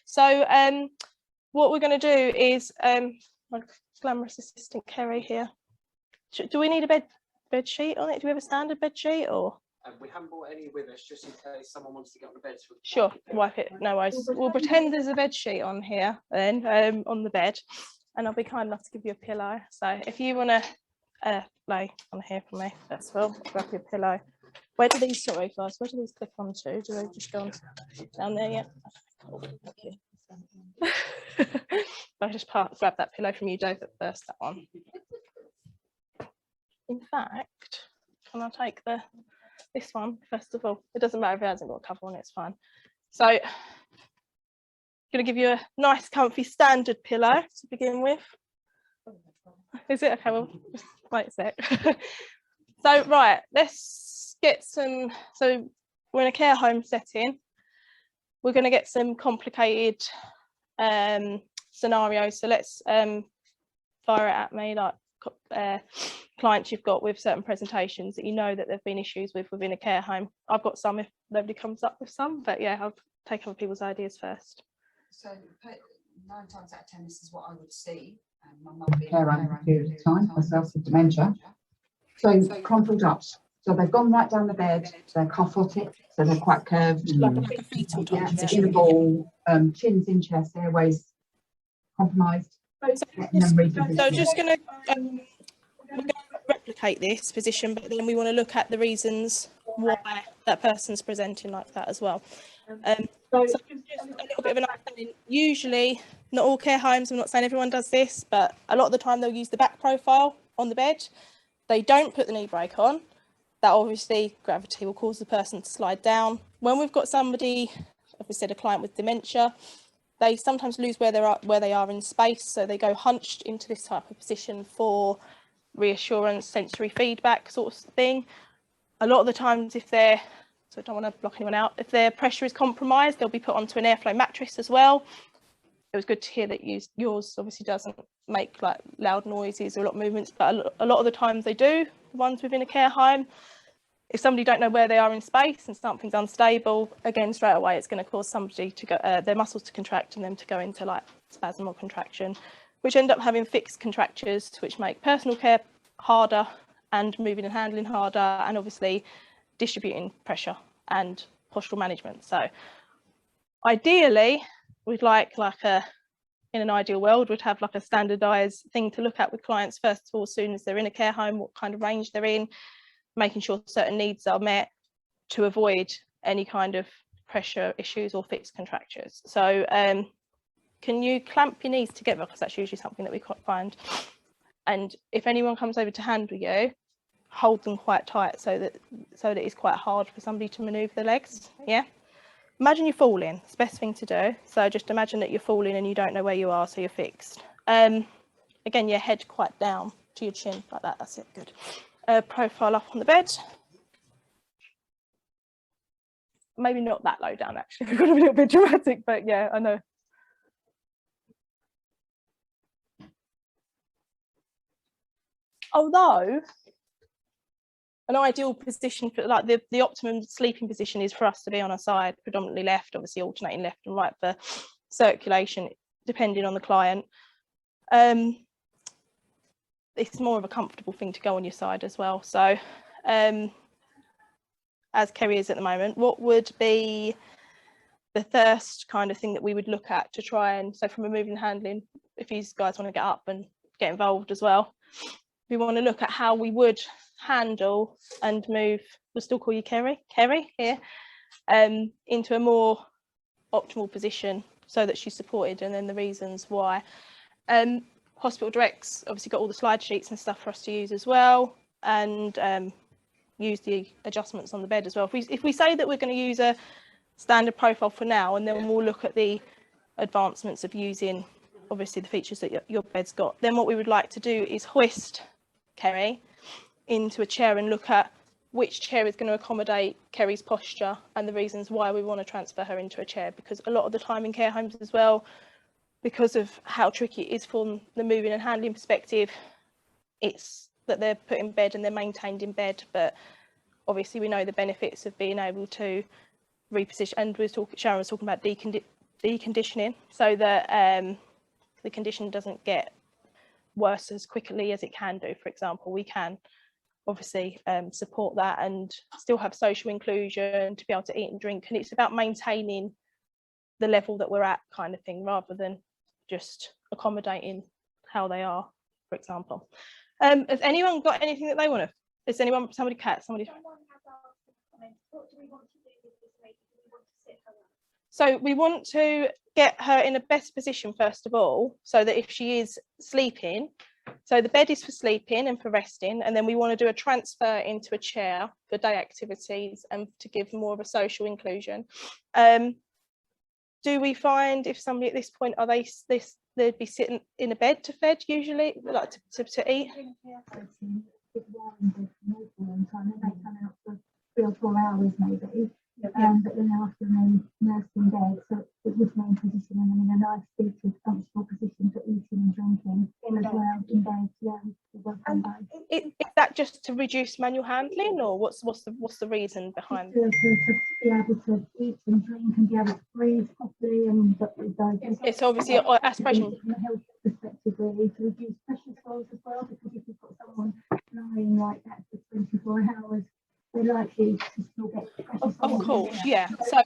So what we're going to do is, my glamorous assistant Kerry here. Do we need a bed sheet on it? Do we have a standard bed sheet or? We haven't brought any with us just in case someone wants to get on the bed. So sure, wipe it. No worries. We'll pretend there's a bed sheet on here then, on the bed, and I'll be kind enough to give you a pillow. So if you want to lay on here for me, that's well. Grab your pillow. Where do these, sorry guys, where do these clip onto? Do they just go on down there? Yeah. Cool. Thank you. I'll just grab that pillow from you, Dave, at first, that one. In fact, can I take this one first of all? It doesn't matter if it hasn't got a cover on it, it's fine. So I'm going to give you a nice comfy standard pillow to begin with. Is it? Okay, well, just wait a sec. So right, let's get some, so we're in a care home setting. We're going to get some complicated scenarios. So let's fire it at me, like clients you've got with certain presentations that you know that there've been issues with within a care home. I've got some if nobody comes up with some, but yeah, I'll take other people's ideas first. So 9 times out of 10, this is what I would see. My mum being care home for a period of time, myself with dementia. So crumpled up. So they've gone right down the bed, they're kyphotic, so they're quite curved. Like a fetal type in a ball, chins in chest, airways compromised. So just going to replicate this position, but then we want to look at the reasons why that person's presenting like that as well. So just a little bit of an understanding. Usually, not all care homes, I'm not saying everyone does this, but a lot of the time they'll use the back profile on the bed. They don't put the knee brake on. That obviously gravity will cause the person to slide down. When we've got somebody, as we said, a client with dementia, they sometimes lose where they are in space, so they go hunched into this type of position for reassurance, sensory feedback sort of thing. A lot of the times, if they're, so I don't want to block anyone out, if their pressure is compromised, they'll be put onto an airflow mattress as well. It was good to hear that yours obviously doesn't make like loud noises or a lot of movements, but a lot of the times they do, the ones within a care home. If somebody don't know where they are in space and something's unstable, again, straight away, it's going to cause somebody to go, their muscles to contract and them to go into like spasm or contraction, which end up having fixed contractures, which make personal care harder and moving and handling harder, and obviously distributing pressure and postural management. So ideally, we'd like in an ideal world, we'd have like a standardized thing to look at with clients first of all, as soon as they're in a care home, what kind of range they're in, making sure certain needs are met to avoid any kind of pressure issues or fixed contractures. So can you clamp your knees together, because that's usually something that we find. And if anyone comes over to handle you, hold them quite tight so that it's quite hard for somebody to maneuver their legs. Yeah. Imagine you're falling. It's the best thing to do. So just imagine that you're falling and you don't know where you are, so you're fixed. Again, your head quite down to your chin like that. That's it. Good. Profile up on the bed. Maybe not that low down, actually. We've got a little bit dramatic, but yeah, I know. Although an ideal position for like the optimum sleeping position is for us to be on our side, predominantly left, obviously alternating left and right for circulation, depending on the client. It's more of a comfortable thing to go on your side as well. So as Kerry is at the moment, what would be the first kind of thing that we would look at to try and, so from a moving and handling, if you guys want to get up and get involved as well, we want to look at how we would handle and move, we'll still call you Kerry here, into a more optimal position so that she's supported, and then the reasons why. Hospital Direct's obviously got all the slide sheets and stuff for us to use as well, and use the adjustments on the bed as well. If we say that we're going to use a standard profile for now, and then we'll look at the advancements of using obviously the features that your bed's got, then what we would like to do is hoist Kerry into a chair and look at which chair is going to accommodate Kerry's posture and the reasons why we want to transfer her into a chair, because a lot of the time in care homes as well, because of how tricky it is from the moving and handling perspective, it's that they're put in bed and they're maintained in bed, but obviously we know the benefits of being able to reposition, and Sharon was talking about the conditioning so that the condition doesn't get worse as quickly as it can do. For example, we can obviously support that and still have social inclusion to be able to eat and drink, and it's about maintaining the level that we're at, kind of thing, rather than just accommodating how they are, for example. Has anyone got anything that they want to? Is anyone, somebody, Kat, somebody? So we want to get her in a best position first of all, so that if she is sleeping, so the bed is for sleeping and for resting, and then we want to do a transfer into a chair for day activities and to give more of a social inclusion. Do we find if somebody at this point, are they'd be sitting in a bed to fed usually, like to eat? They may come out for 3 or 4 hours maybe, but then after they nursed in bed, so it was main position and then in a nice seated functional position for eating and drinking as well in bed. Is that just to reduce manual handling, or what's the reason behind to be able to eat and drink and be able to breathe properly, and it's obviously aspiration from a health perspective, really, to reduce pressure sores as well, because if you've got someone lying like that for 24 hours, they're likely to still get pressure sores. Of course, yeah. So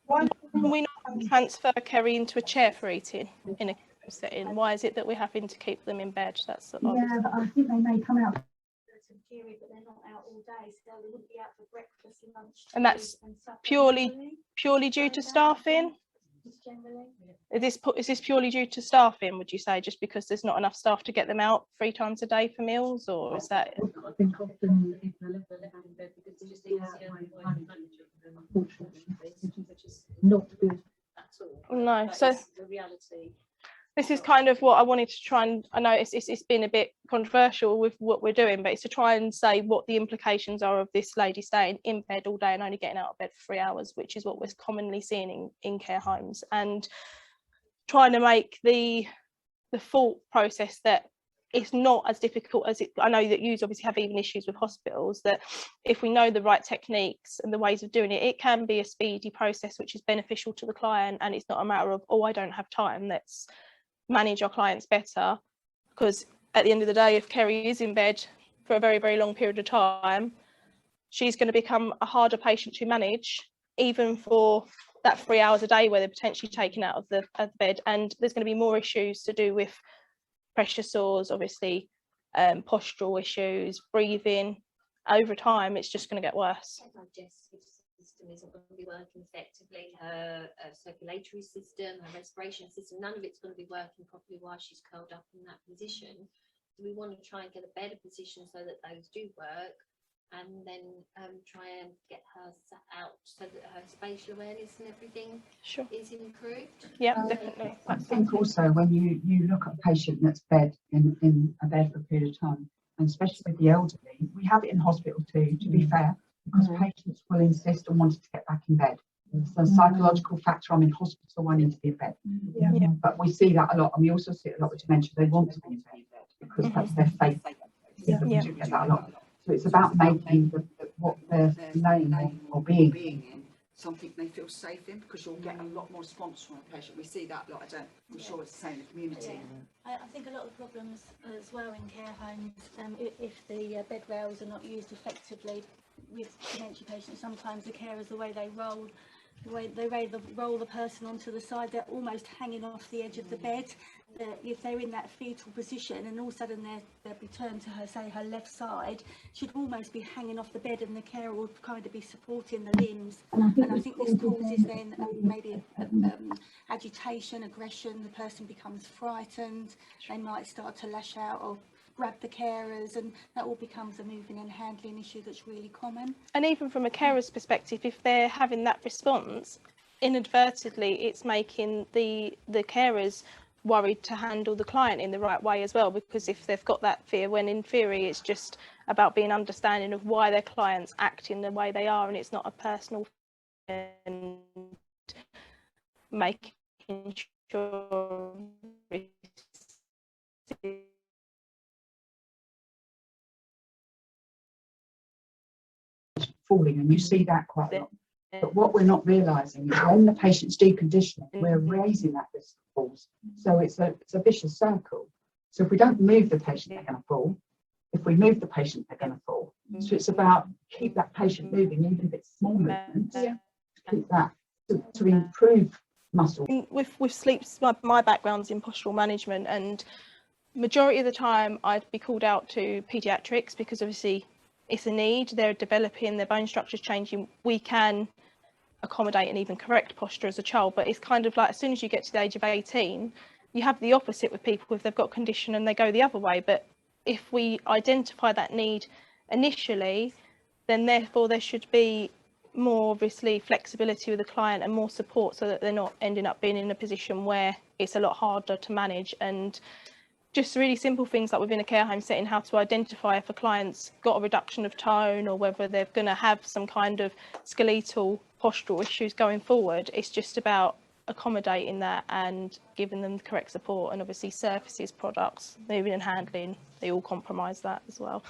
why can we not transfer Kerry into a chair for eating in a setting? Why is it that we're having to keep them in bed? That's sort of... Yeah, but I think they may come out theory, but they're not out all day, so they wouldn't be out for breakfast and lunch. And that's purely due to staffing? Is this purely due to staffing, would you say, just because there's not enough staff to get them out 3 times a day for meals, or is that? I think often people are left in bed because it's just easier, which is not good at all. No, so the reality. This is kind of what I wanted to try and, I know it's been a bit controversial with what we're doing, but it's to try and say what the implications are of this lady staying in bed all day and only getting out of bed for 3 hours, which is what we're commonly seeing in care homes, and trying to make the thought process that it's not as difficult as it. I know that you obviously have even issues with hospitals, that if we know the right techniques and the ways of doing it, it can be a speedy process which is beneficial to the client, and it's not a matter of, oh, I don't have time, let's manage our clients better. Because at the end of the day, if Kerry is in bed for a very, very long period of time, she's going to become a harder patient to manage, even for that 3 hours a day where they're potentially taken out of the bed. And there's going to be more issues to do with pressure sores, obviously, postural issues, breathing. Over time, it's just going to get worse. Her digestive system isn't going to be working effectively. Her circulatory system, her respiration system, none of it's going to be working properly while she's curled up in that position. So we want to try and get a better position so that those do work, and then try and get her sat out so that her spatial awareness and everything is improved. Yeah, definitely. I think also when you look at a patient that's in a bed for a period of time, and especially with the elderly, we have it in hospital too, to be fair, because patients will insist on wanting to get back in bed. So a psychological factor, I'm in hospital, I need to be in bed. But we see that a lot, and we also see it a lot with dementia. They want to be in bed because that's their faith. We do get that a lot. So it's about making what they're laying on or being in something they feel safe in, because you'll get a lot more response from a patient. We see that a lot. I'm sure it's the same in the community. I think a lot of problems as well in care homes, if the bed rails are not used effectively with dementia patients, sometimes the carers, the way they roll the person onto the side, they're almost hanging off the edge of the bed. If they're in that fetal position and all of a sudden they'll be turned to her, say her left side, she'd almost be hanging off the bed, and the carer would kind of be supporting the limbs. And I think this causes then maybe agitation, aggression. The person becomes frightened. They might start to lash out or grab the carers, and that all becomes a moving and handling issue that's really common. And even from a carer's perspective, if they're having that response, inadvertently it's making the carers worried to handle the client in the right way as well, because if they've got that fear, when in theory it's just about being understanding of why their clients act in the way they are, and it's not a personal fear, and making sure falling, and you see that quite a lot. But what we're not realising is when the patient's deconditioning, we're raising that risk of falls. So it's a vicious circle. So if we don't move the patient, they're going to fall. If we move the patient, they're going to fall. So it's about keep that patient moving, even if it's small movements. Keep that to improve muscle. With sleeps, my background's in postural management, and majority of the time I'd be called out to paediatrics because obviously it's a need. They're developing, their bone structure's changing. We can accommodate and even correct posture as a child, but it's kind of like as soon as you get to the age of 18, you have the opposite with people if they've got condition and they go the other way. But if we identify that need initially, then therefore there should be more obviously flexibility with the client and more support so that they're not ending up being in a position where it's a lot harder to manage. And just really simple things like within a care home setting, how to identify if a client's got a reduction of tone or whether they're going to have some kind of skeletal postural issues going forward. It's just about accommodating that and giving them the correct support, and obviously surfaces, products, moving and handling, they all compromise that as well.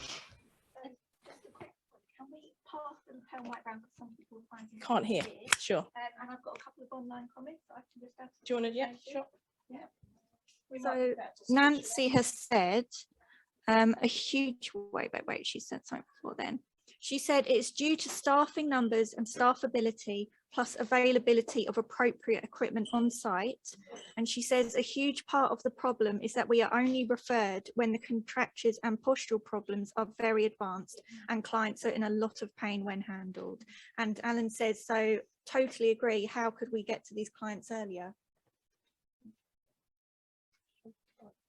Just a quick one. Can we pass the pen right round because some people find it Can't hear. weird. Sure. And I've got a couple of online comments that I can just add. Do you want to? Yeah, sure. Yeah. So Nancy has said a huge wait, she said something before then. She said it's due to staffing numbers and staff ability plus availability of appropriate equipment on site. And she says a huge part of the problem is that we are only referred when the contractures and postural problems are very advanced and clients are in a lot of pain when handled. And Alan says, so totally agree. How could we get to these clients earlier?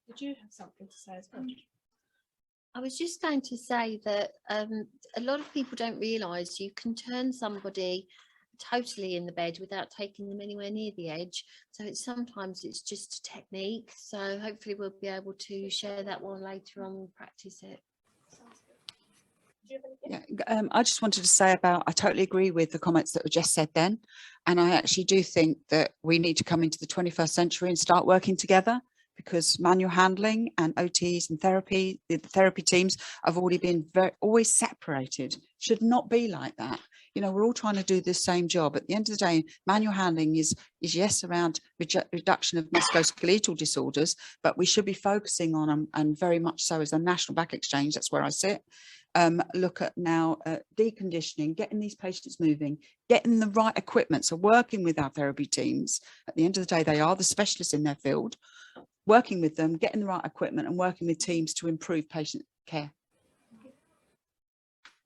Did you have something to say as well? I was just going to say that a lot of people don't realise you can turn somebody totally in the bed without taking them anywhere near the edge. So sometimes it's just a technique. So hopefully we'll be able to share that one later on and practice it. Yeah, I just wanted to say I totally agree with the comments that were just said then. And I actually do think that we need to come into the 21st century and start working together, because manual handling and OTs and therapy, the therapy teams have already been always separated. Should not be like that. You know, we're all trying to do the same job. At the end of the day, manual handling is yes, around reduction of musculoskeletal disorders, but we should be focusing on them, and very much so as a national back exchange. That's where I sit. Look at now deconditioning, getting these patients moving, getting the right equipment. So working with our therapy teams, at the end of the day, they are the specialists in their field. Working with them, getting the right equipment and working with teams to improve patient care.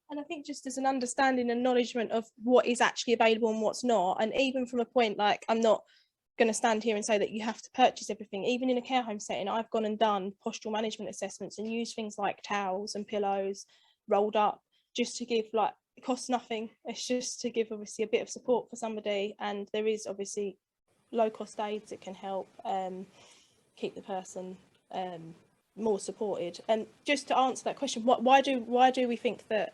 And I think just as an understanding and acknowledgement of what is actually available and what's not, and even from a point like, I'm not going to stand here and say that you have to purchase everything. Even in a care home setting, I've gone and done postural management assessments and used things like towels and pillows rolled up, just to give, like, it costs nothing. It's just to give obviously a bit of support for somebody, and there is obviously low cost aids that can help keep the person more supported. And just to answer that question, why do we think that,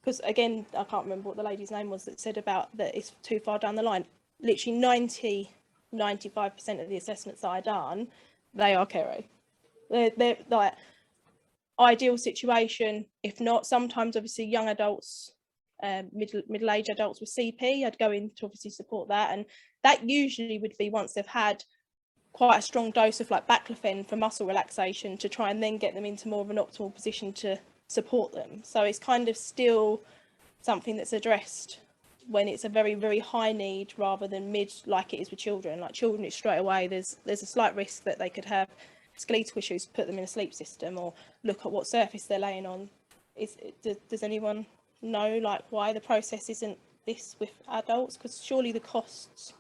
because again, I can't remember what the lady's name was that said about that it's too far down the line. Literally 95% of the assessments that I done, they are Kero. They're like ideal situation. If not, sometimes obviously young adults, middle-aged adults with CP, I'd go in to obviously support that, and that usually would be once they've had quite a strong dose of like baclofen for muscle relaxation, to try and then get them into more of an optimal position to support them. So it's kind of still something that's addressed when it's a very, very high need, rather than mid like it is with children. Like children, it's straight away there's a slight risk that they could have skeletal issues, put them in a sleep system, or look at what surface they're laying on. Does anyone know like why the process isn't this with adults? Because surely the costs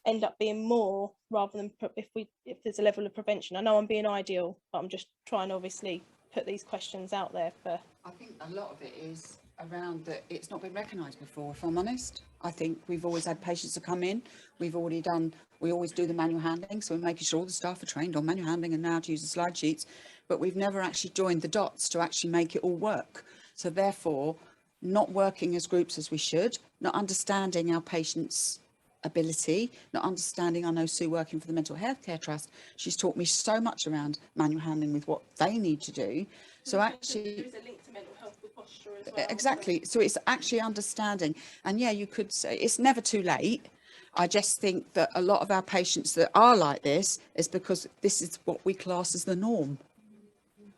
end up being more, rather than if there's a level of prevention. I know I'm being ideal, but I'm just trying to obviously put these questions out there for. I think a lot of it is around that it's not been recognised before, if I'm honest. I think we've always had patients that come in, we always do the manual handling, so we're making sure all the staff are trained on manual handling and now to use the slide sheets, but we've never actually joined the dots to actually make it all work. So therefore, not working as groups as we should, not understanding our patients' ability, not understanding. I know Sue, working for the Mental Health Care Trust, she's taught me so much around manual handling with what they need to do. So actually, there is a link to mental health with posture as well. Exactly. So it's actually understanding. And yeah, you could say it's never too late. I just think that a lot of our patients that are like this is because this is what we class as the norm.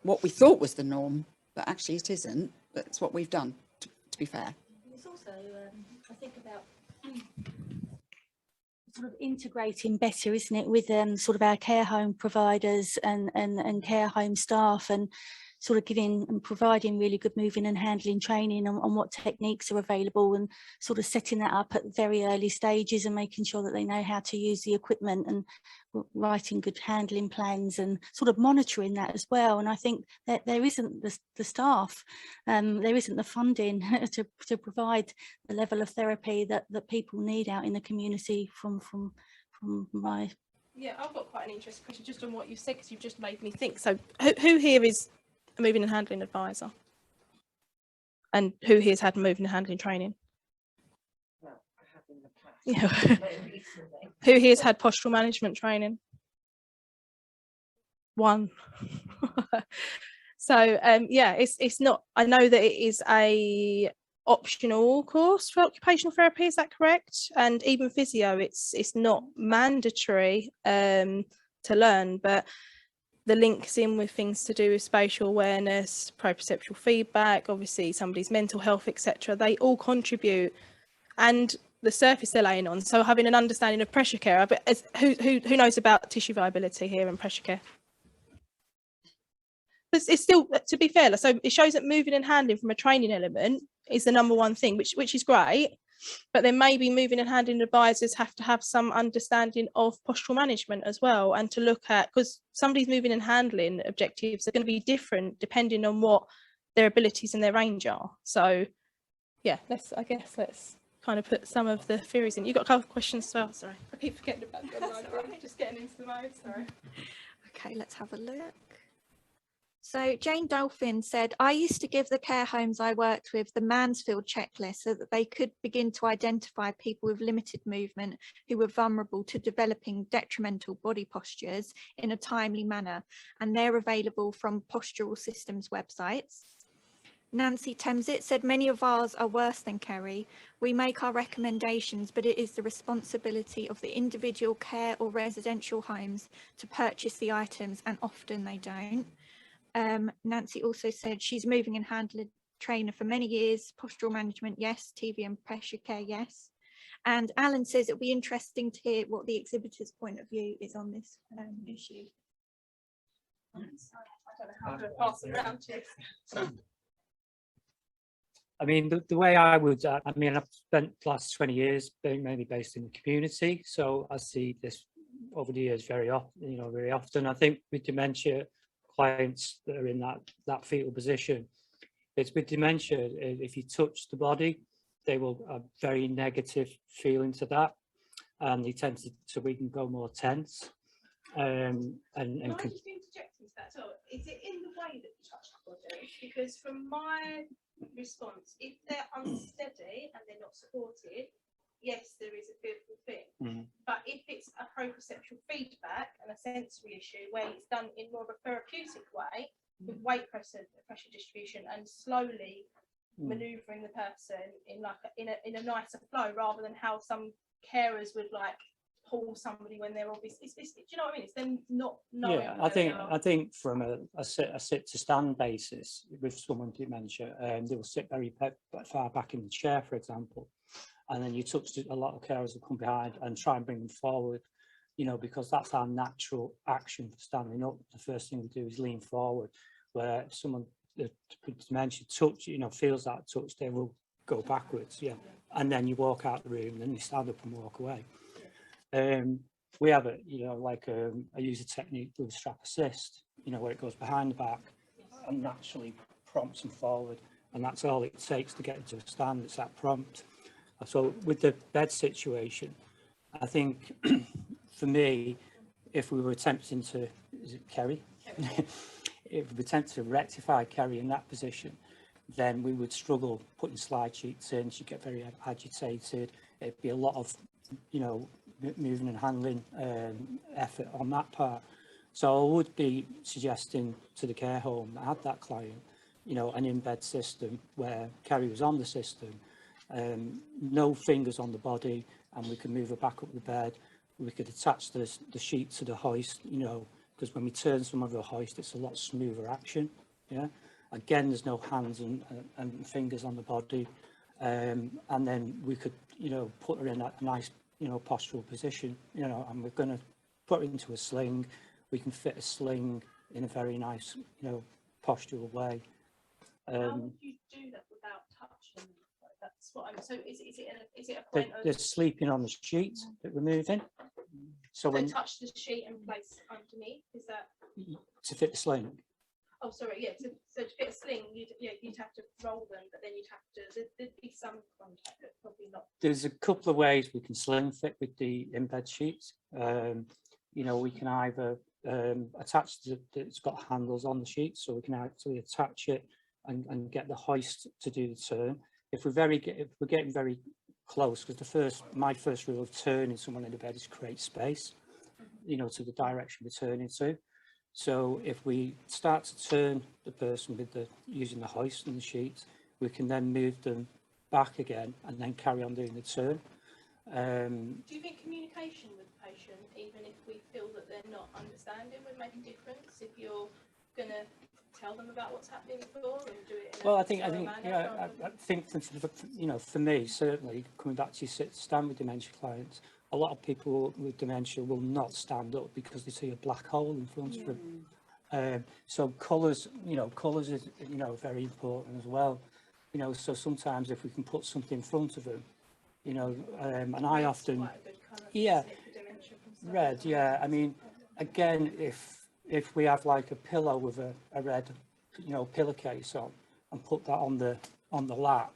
What we thought was the norm, but actually it isn't. That's what we've done, to be fair. It's also, I think about sort of integrating better, isn't it, with sort of our care home providers and care home staff, and sort of giving and providing really good moving and handling training on what techniques are available, and sort of setting that up at very early stages and making sure that they know how to use the equipment, and writing good handling plans and sort of monitoring that as well. And I think that there isn't the staff, there isn't the funding to provide the level of therapy that people need out in the community from my... Yeah, I've got quite an interesting question just on what you said, because you've just made me think. So who here is a moving and handling advisor? And who here has had moving and handling training? Well, I have in the past. Yeah. Very recently. Who here has had postural management training? One. So yeah, it's not, I know that it is a optional course for occupational therapy, is that correct? And even physio, it's not mandatory to learn, but the links in with things to do with spatial awareness, proprioceptual feedback, obviously somebody's mental health, etc. They all contribute, and the surface they're laying on. So having an understanding of pressure care, but who knows about tissue viability here and pressure care? But it's still, to be fair, so it shows that moving and handling from a training element is the number one thing, which is great. But then maybe moving and handling advisors have to have some understanding of postural management as well, and to look at, because somebody's moving and handling objectives are going to be different depending on what their abilities and their range are. So yeah, let's kind of put some of the theories in. You've got a couple of questions as well, sorry. I keep forgetting about them. Just getting into the mode, sorry. Okay, let's have a look. So Jane Dolphin said, I used to give the care homes I worked with the Mansfield checklist so that they could begin to identify people with limited movement who were vulnerable to developing detrimental body postures in a timely manner, and they're available from Postural Systems websites. Nancy Temsit said, many of ours are worse than Kerry. We make our recommendations, but it is the responsibility of the individual care or residential homes to purchase the items, and often they don't. Nancy also said she's moving and handling trainer for many years, postural management, yes, TV and pressure care, yes. And Alan says it'll be interesting to hear what the exhibitor's point of view is on this issue. I don't know how to pass it around to you. I mean, the way I would, I mean, I've spent the last 20 years being mainly based in the community, so I see this over the years very often. I think with dementia clients that are in that fetal position, it's with dementia, if you touch the body, they will have very negative feeling to that, and they tend to, so we can go more tense. Can I just interject into that? So is it in the way that you touch the body? Because from my response, if they're unsteady and they're not supported, yes, there is a fearful thing. But if it's a proprioceptual feedback and a sensory issue where it's done in more of a therapeutic way, with weight pressure distribution and slowly manoeuvring the person in a nicer flow, rather than how some carers would like pull somebody when they're obviously, do you know what I mean? It's them not knowing. Yeah, I think from a sit to stand basis with someone with dementia, they will sit very far back in the chair, for example, and then you touch a lot of carers will come behind and try and bring them forward, because that's our natural action for standing up. The first thing we do is lean forward, where if someone with dementia touch, feels that touch, they will go backwards, and then you walk out the room, and then you stand up and walk away. We have I use a technique with strap assist, where it goes behind the back and naturally prompts them forward, and that's all it takes to get into a stand. It's that prompt. So with the bed situation, I think for me, if we were attempting to, is it Kerry? If we were attempting to rectify Kerry in that position, then we would struggle putting slide sheets in. She'd get very agitated. It'd be a lot of, moving and handling effort on that part. So I would be suggesting to the care home that had that client you know, an in-bed system where Kerry was on the system, no fingers on the body, and we could move her back up the bed. We could attach the sheet to the hoist, you know, because when we turn some of the hoist, it's a lot smoother action. Yeah. Again, there's no hands and fingers on the body. And then we could, you know, put her in a nice, you know, postural position, you know, and we're going to put her into a sling. We can fit a sling in a very nice, you know, postural way. How would you do that without touching? Like, that's what I'm. So is it a point They're of sleeping on the sheet that we're moving. So when touch the sheet and place underneath? Is that to fit the sling? Oh, sorry. Yeah. So to fit a sling, you'd have to roll them, but then you'd have to. There'd be some contact, but probably not. There's a couple of ways we can sling fit with the in-bed sheets. You know, we can either attach it's got handles on the sheet, so we can actually attach it and get the hoist to do the turn. If we're getting very close, because my first rule of turning someone in the bed is create space, you know, to the direction we're turning to. So if we start to turn the person with using the hoist and the sheet, we can then move them back again and then carry on doing the turn. Do you think communication with the patient, even if we feel that they're not understanding, would make a difference if you're going to tell them about what's happening before and do it in Well, a I think yeah, I think you know, for me certainly, coming back to stand with dementia clients, a lot of people with dementia will not stand up because they see a black hole in front of them. So colours, you know, colours is, you know, very important as well. You know, so sometimes if we can put something in front of them, you know, and I often, red, yeah. I mean, again, if we have like a pillow with a red, you know, pillowcase on, and put that on the lap,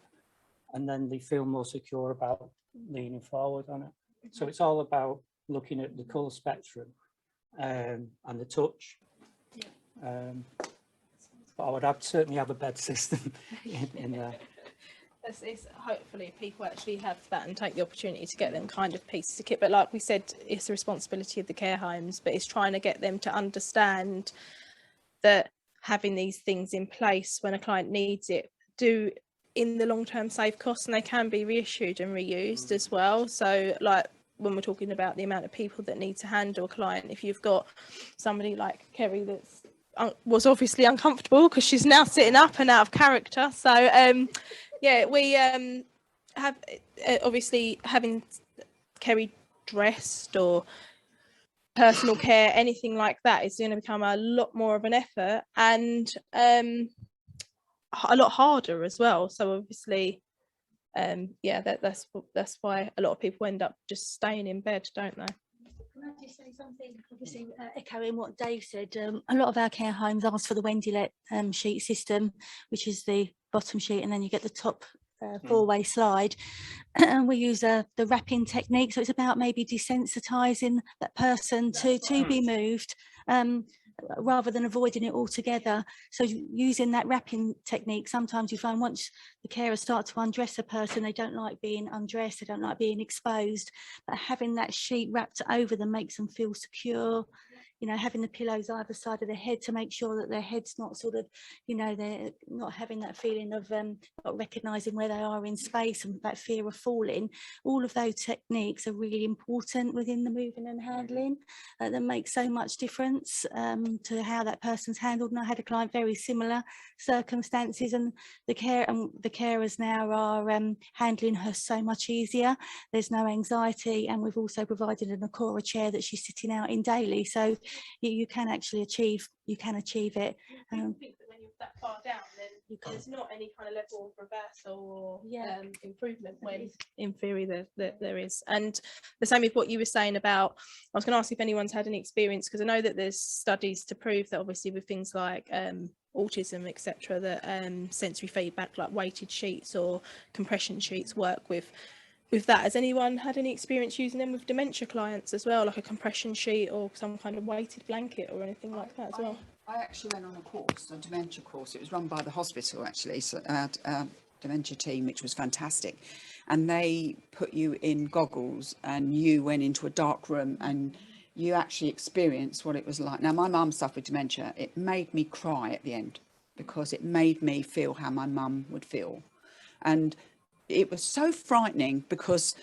and then they feel more secure about leaning forward on it. So it's all about looking at the colour spectrum and the touch. But I would certainly have a bed system in there. It's hopefully people actually have that and take the opportunity to get them kind of pieces to kit. But like we said, it's the responsibility of the care homes, but it's trying to get them to understand that having these things in place when a client needs it do in the long term save costs, and they can be reissued and reused as well. So like when we're talking about the amount of people that need to handle a client, if you've got somebody like Kerry that's was obviously uncomfortable because she's now sitting up and out of character, so yeah, we have obviously having Kerry dressed or personal care, anything like that is going to become a lot more of an effort and a lot harder as well. So obviously yeah, that's why a lot of people end up just staying in bed, don't they? Can I just say something? Obviously, echoing what Dave said, a lot of our care homes ask for the Wendylet sheet system, which is the bottom sheet, and then you get the top four-way slide. And we use the wrapping technique, so it's about maybe desensitizing that person to be moved, rather than avoiding it altogether. So using that wrapping technique, sometimes you find once the carers start to undress a person, they don't like being undressed, they don't like being exposed, but having that sheet wrapped over them makes them feel secure. You know, having the pillows either side of the head to make sure that their head's not sort of, you know, they're not having that feeling of not recognising where they are in space and that fear of falling. All of those techniques are really important within the moving and handling that makes so much difference to how that person's handled. And I had a client very similar circumstances, and the carers now are handling her so much easier. There's no anxiety, and we've also provided an Acora chair that she's sitting out in daily. So you can actually achieve it. I think that when you're that far down, then there's not any kind of level of reversal or improvement, when in theory there is. And the same with what you were saying about, I was going to ask if anyone's had any experience, because I know that there's studies to prove that obviously with things like autism, etc., that sensory feedback like weighted sheets or compression sheets work with that. Has anyone had any experience using them with dementia clients as well, like a compression sheet or some kind of weighted blanket or anything like that as well? I actually went on a course, a dementia course. It was run by the hospital actually, so dementia team, which was fantastic. And they put you in goggles and you went into a dark room and you actually experienced what it was like. Now, my mum suffered dementia. It made me cry at the end. because it made me feel how my mum would feel. And it was so frightening because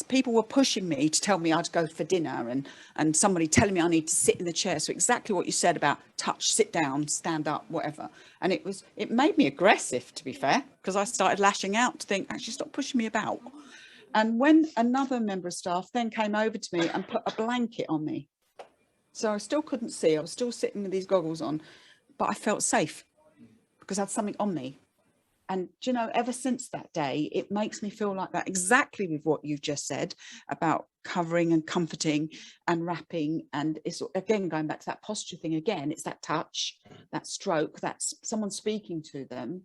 people were pushing me to tell me I'd go for dinner, and somebody telling me I need to sit in the chair. So exactly what you said about touch, sit down, stand up, whatever. And it made me aggressive, to be fair, because I started lashing out to think, actually stop pushing me about. And when another member of staff then came over to me and put a blanket on me, so I still couldn't see, I was still sitting with these goggles on, but I felt safe because I had something on me. And, you know, ever since that day, it makes me feel like that, exactly with what you've just said about covering and comforting and wrapping. And it's, again, going back to that posture thing again, it's that touch, that stroke, that's someone speaking to them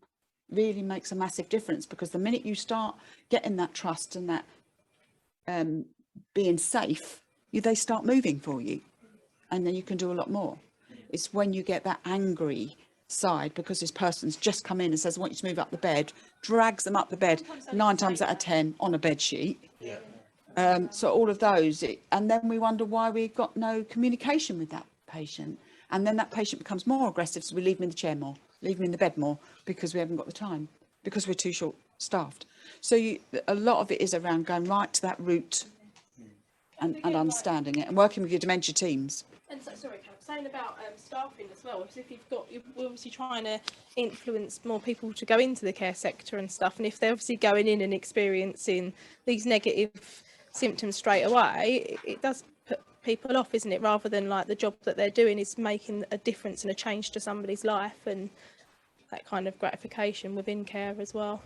really makes a massive difference, because the minute you start getting that trust and that being safe, they start moving for you, and then you can do a lot more. It's when you get that angry side because this person's just come in and says, I want you to move up the bed, drags them up the bed 9 times out of 10 on a bed sheet. So all of those, and then we wonder why we've got no communication with that patient, and then that patient becomes more aggressive, so we leave them in the chair more, leave them in the bed more, because we haven't got the time, because we're too short staffed. So a lot of it is around going right to that root and understanding it and working with your dementia teams. And so, sorry, Kat, saying about staffing as well, because if we're obviously trying to influence more people to go into the care sector and stuff, and if they're obviously going in and experiencing these negative symptoms straight away, it does put people off, isn't it? Rather than like the job that they're doing is making a difference and a change to somebody's life, and that kind of gratification within care as well.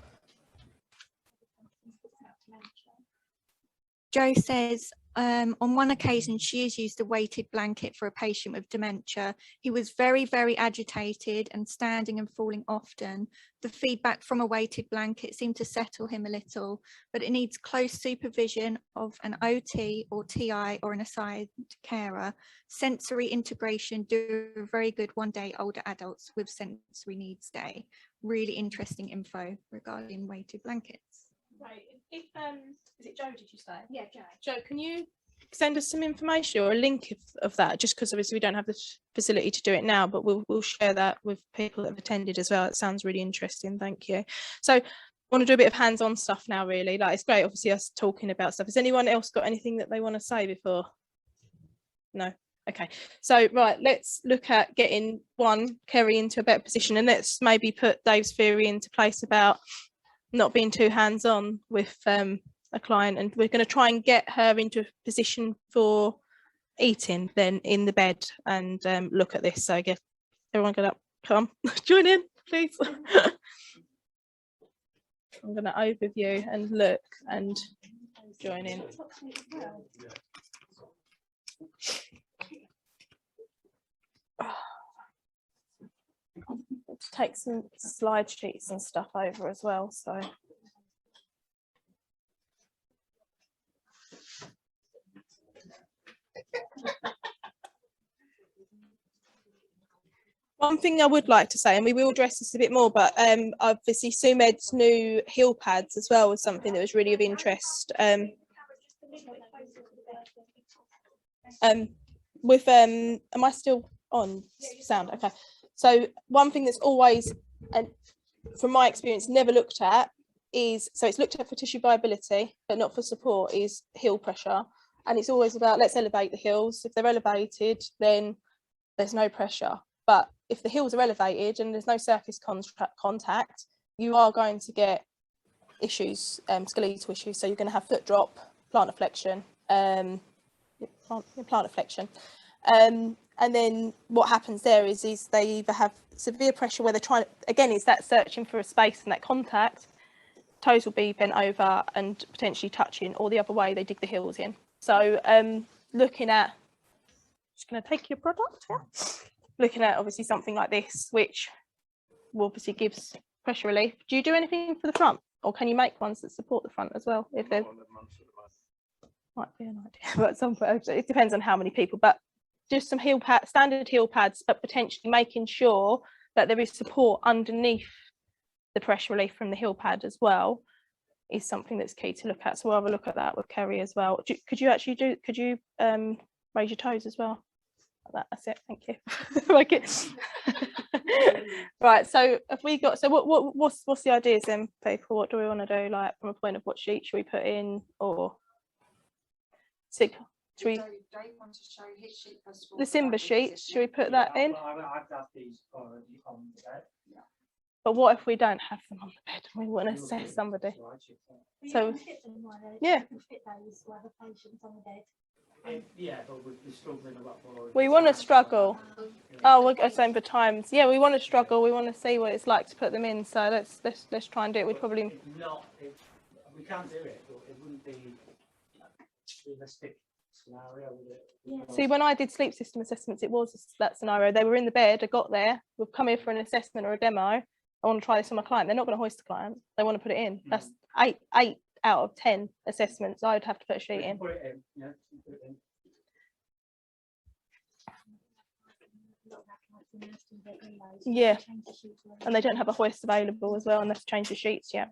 Jo says, on one occasion, she has used a weighted blanket for a patient with dementia. He was very, very agitated and standing and falling often. The feedback from a weighted blanket seemed to settle him a little, but it needs close supervision of an OT or TI or an assigned carer. Sensory integration, do a very good one-day older adults with sensory needs day. Really interesting info regarding weighted blankets. Right. If is it Jo, did you say? Yeah, Jo. Jo, can you send us some information or a link of that? Just because obviously we don't have the facility to do it now, but we'll share that with people that have attended as well. It sounds really interesting. Thank you. So I want to do a bit of hands-on stuff now, really. Like, it's great, obviously, us talking about stuff. Has anyone else got anything that they want to say before? No. Okay, so right, let's look at getting Kerry into a better position, and let's maybe put Dave's theory into place about not being too hands-on with a client, and we're going to try and get her into a position for eating then in the bed and look at this. So I guess everyone get up, come join in please. I'm going to overview and look and join in. Let's take some slide sheets and stuff over as well, so one thing I would like to say, and we will address this a bit more, but obviously SUMED's new heel pads as well was something that was really of interest. With am I still on sound? Okay. So one thing that's always, and from my experience, never looked at is, so it's looked at for tissue viability, but not for support, is heel pressure. And it's always about, let's elevate the heels. If they're elevated, then there's no pressure. But if the heels are elevated and there's no surface contact, you are going to get issues, skeletal issues. So you're going to have foot drop, plantar flexion, plantar flexion. And then what happens there is they either have severe pressure where they're trying, again, it's that searching for a space and that contact, toes will be bent over and potentially touching, or the other way, they dig the heels in. So looking at, just going to take your product, yeah. Looking at obviously something like this, which will obviously gives pressure relief. Do you do anything for the front, or can you make ones that support the front as well? If there's, might be an idea, but at some point, it depends on how many people, but just some heel pads, standard heel pads, but potentially making sure that there is support underneath the pressure relief from the heel pad as well is something that's key to look at. So we'll have a look at that with Kerry as well. Could you raise your toes as well? That's it. Thank you. Like it. Right. So have we got? So what's the ideas then, people? What do we want to do? Like from a point of what sheet should we put in, or should we? Dave want to show his sheet first of all The Simba sheet. repositioning? Should we put that in? I've got these already on the bed. But what if we don't have them on the bed? We want to assess somebody. So yeah. Fit those for other patients on the bed. Yeah, but we're struggling a lot more. We want to struggle. Oh, we're saying for times. Yeah, we want to struggle. We want to see what it's like to put them in. So let's try and do it. We probably we can't do it, but it wouldn't be a realistic scenario with it. Yeah. see when I did sleep system assessments, it was that scenario. They were in the bed. I got there. We've come here for an assessment or a demo. I want to try this on my client. They're not going to hoist the client. They want to put it in. That's eight out of 10 assessments. I'd have to put a sheet in. Put it in. Yeah, put it in. Yeah, and they don't have a hoist available as well, and they've changed the sheets yet.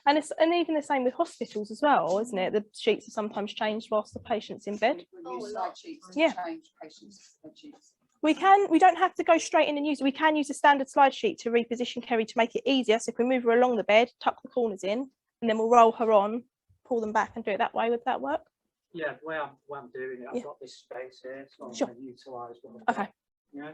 And even the same with hospitals as well, isn't it? The sheets are sometimes changed whilst the patient's in bed. Yeah. We don't have to go straight in and use it. We can use a standard slide sheet to reposition Kerry to make it easier. So if we move her along the bed, tuck the corners in, and then we'll roll her on, pull them back and do it that way. Would that work? Yeah, the way I'm doing it, I've got this space here, so I'm going to utilise what I've got. Okay. Yeah.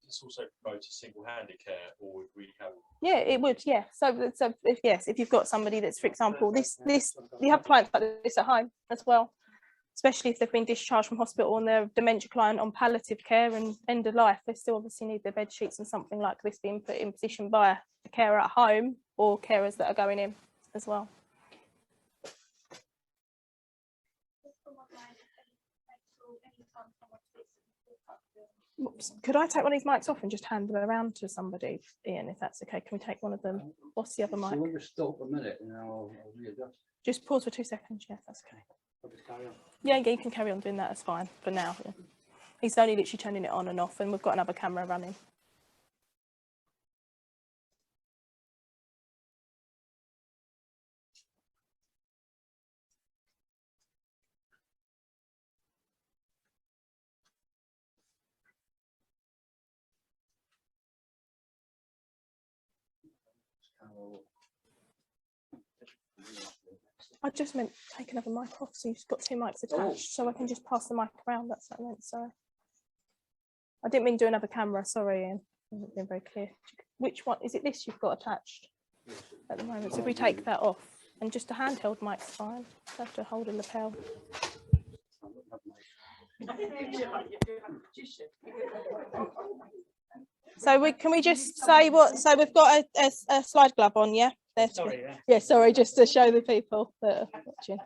This also promote a single-handed care, or would we have? Yeah, it would. Yeah. So if you've got somebody that's, for example, this you have clients like this at home as well, especially if they've been discharged from hospital and they're a dementia client on palliative care and end of life, they still obviously need their bed sheets and something like this being put in position by a carer at home or carers that are going in as well. Oops. Could I take one of these mics off and just hand them around to somebody, Ian, if that's okay? Can we take one of them? What's the other mic? So we'll just stop a minute and I'll readjust. Just pause for 2 seconds. Yeah, that's okay. Yeah, you can carry on doing that. That's fine for now. Yeah. He's only literally turning it on and off, and we've got another camera running. I just meant take another mic off, so you've got 2 mics attached, so I can just pass the mic around. That's what I meant. Sorry, I didn't mean do another camera. Sorry, Ian. I haven't been very clear. Which one is it? This you've got attached at the moment. So if we take that off, and just a handheld mic's fine. I have to hold a lapel. So can we just say what? So we've got a slide glove on, yeah. Sorry, yeah, sorry, just to show the people that are watching.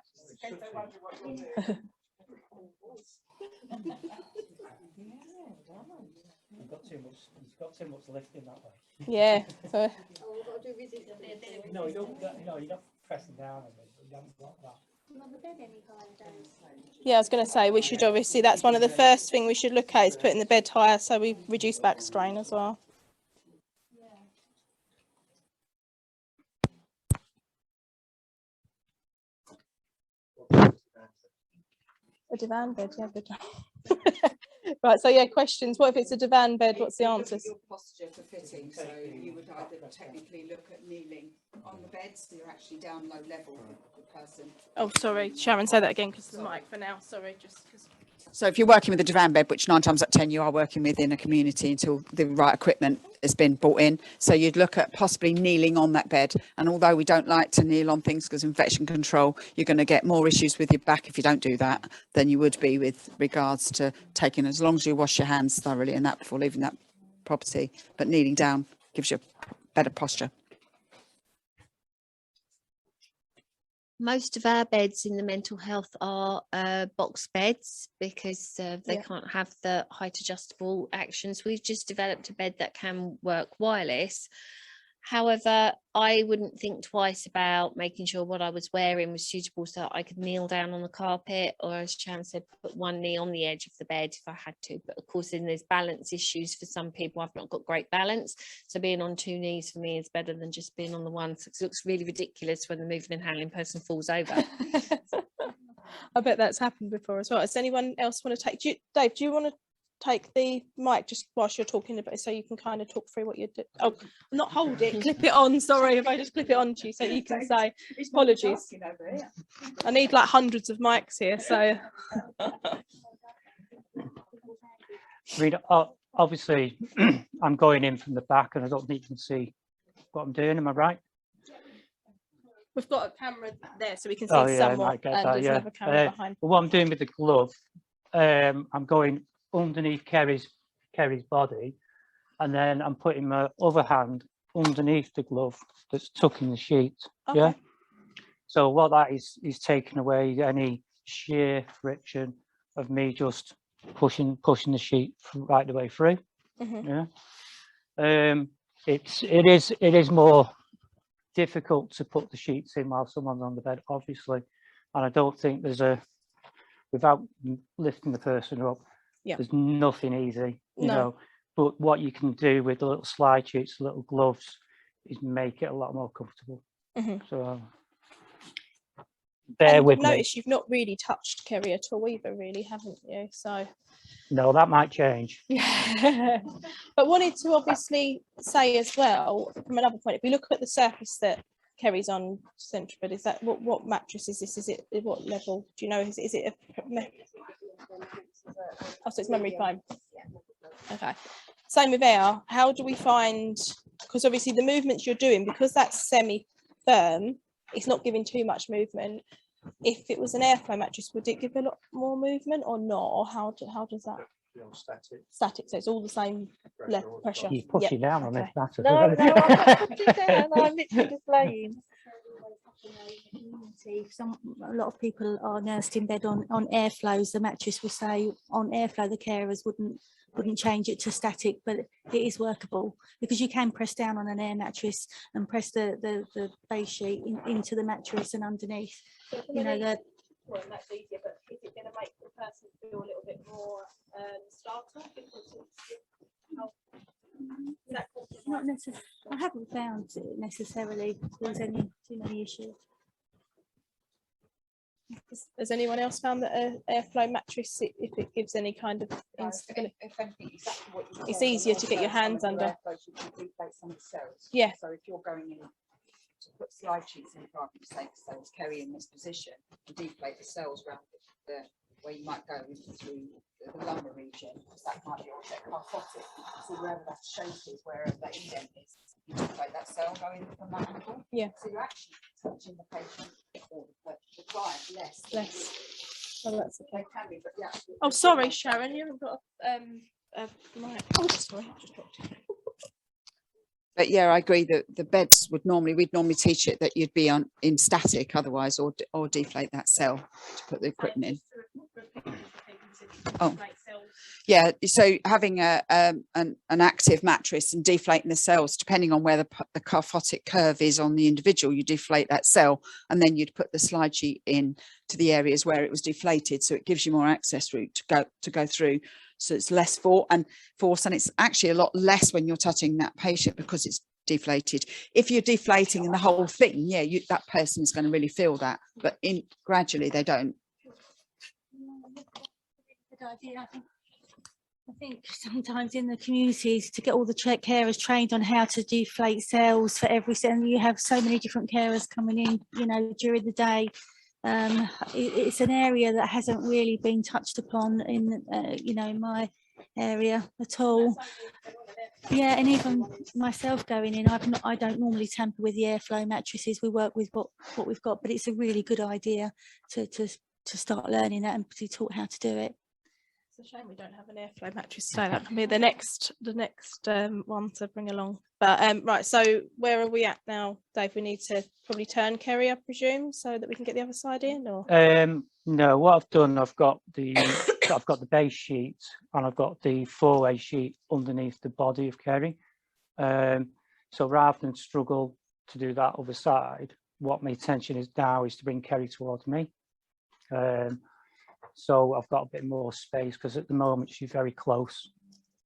You've got too much lifting that way. Yeah. So. No, you're not pressing down on it. You haven't got that. Yeah, I was going to say we should obviously, that's one of the first thing we should look at is putting the bed higher so we reduce back strain as well. A divan bed, yeah, good. Right, so yeah, questions. What if it's a divan bed? What's the answers? Your posture for fitting, so you would either technically look at kneeling on the bed, so you're actually down low level with the person. Oh, sorry, Sharon, say that again because the mic for now. Sorry, just because. So if you're working with a divan bed, which 9 times out of 10 you are working within a community until the right equipment has been brought in, so you'd look at possibly kneeling on that bed. And although we don't like to kneel on things because infection control, you're going to get more issues with your back if you don't do that than you would be with regards to taking, as long as you wash your hands thoroughly and that before leaving that property. But kneeling down gives you better posture. Most of our beds in the mental health are box beds because they can't have the height adjustable actions. We've just developed a bed that can work wireless. However, I wouldn't think twice about making sure what I was wearing was suitable so that I could kneel down on the carpet, or as Sharon said, put one knee on the edge of the bed if I had to. But of course, then there's balance issues for some people. I've not got great balance. So being on two knees for me is better than just being on the one. So it looks really ridiculous when the moving and handling person falls over. I bet that's happened before as well. Does anyone else want to take, Dave, do you want to take the mic just whilst you're talking about, so you can kind of talk through what you're doing? Oh, not hold it, clip it on. Sorry if I just clip it on to you so you can say apologies. I need like hundreds of mics here, so. Rita, obviously, I'm going in from the back and I don't think you can see what I'm doing. Am I right? We've got a camera there so we can see Oh, yeah, somewhat, I get and that, there's yeah. another camera behind. What I'm doing with the glove, I'm going underneath Kerry's body, and then I'm putting my other hand underneath the glove that's tucking the sheet. Okay. Yeah. So what that is taking away any shear friction of me just pushing the sheet right the way through. Mm-hmm. Yeah. It is more difficult to put the sheets in while someone's on the bed, obviously, and I don't think without lifting the person up, there's nothing easy, you know. But what you can do with the little slide sheets, little gloves, is make it a lot more comfortable. Mm-hmm. So bear with me. Notice you've not really touched Kerry at all either, really, haven't you? So no, that might change. Yeah. But wanted to obviously say as well, from another point, if we look at the surface that Kerry's on central bed, is that what mattress is this? Is it what level? Do you know? Is it oh, so it's memory foam. Okay. Same with air. How do we find? Because obviously the movements you're doing, because that's semi-firm, it's not giving too much movement. If it was an airflow mattress, would it give a lot more movement or not? Or how does that? Static, so it's all the same pressure. You're pushing down on this matter. No, I'm not pushing down. I'm literally just laying. A lot of people are nursed in bed on airflows. The mattress will say on airflow. The carers wouldn't change it to static, but it is workable because you can press down on an air mattress and press the base sheet into the mattress and underneath. You know that. Well, that's easier, but is it going to make the person feel a little bit more startled because it's not necessarily. I haven't found it necessarily cause too many issues. Has anyone else found that an airflow mattress, if it gives any kind of it's easier to get your hands under? Yeah. So if you're going in to put slide sheets in, for argument's sake, so it's Kerry in this position, and deflate the cells around the where you might go through the lumbar region, because that might be orthotic. So wherever that shape is, wherever that indent is, you deflate that cell going from that angle. Yeah. So you're actually touching the patient or the client less. Oh, that's okay. Can be, but yeah. Oh, sorry, Sharon, you haven't got a mic. Oh, sorry, I just dropped it. But yeah, I agree that the beds we'd normally teach it that you'd be in static otherwise, or deflate that cell to put the equipment in. Oh, yeah. So having an active mattress and deflating the cells, depending on where the kyphotic curve is on the individual, you deflate that cell, and then you'd put the slide sheet in to the areas where it was deflated, so it gives you more access route to go through. So it's less force, and it's actually a lot less when you're touching that patient because it's deflated. If you're deflating the whole thing, yeah, that person is going to really feel that, but gradually they don't. Good idea. I think sometimes in the communities to get all the carers trained on how to deflate cells for every cell, and you have so many different carers coming in, you know, during the day. It's an area that hasn't really been touched upon in, you know, in my area at all. Yeah, and even myself going in, I don't normally tamper with the airflow mattresses. We work with what we've got, but it's a really good idea to start learning that and to be taught how to do it. It's a shame we don't have an airflow mattress today. That can be the next one to bring along. But right, so where are we at now, Dave? We need to probably turn Kerry, I presume, so that we can get the other side in, or no, what I've done, I've got the base sheet and I've got the 4-way sheet underneath the body of Kerry. So rather than struggle to do that other side, what my intention is now is to bring Kerry towards me. So I've got a bit more space, because at the moment she's very close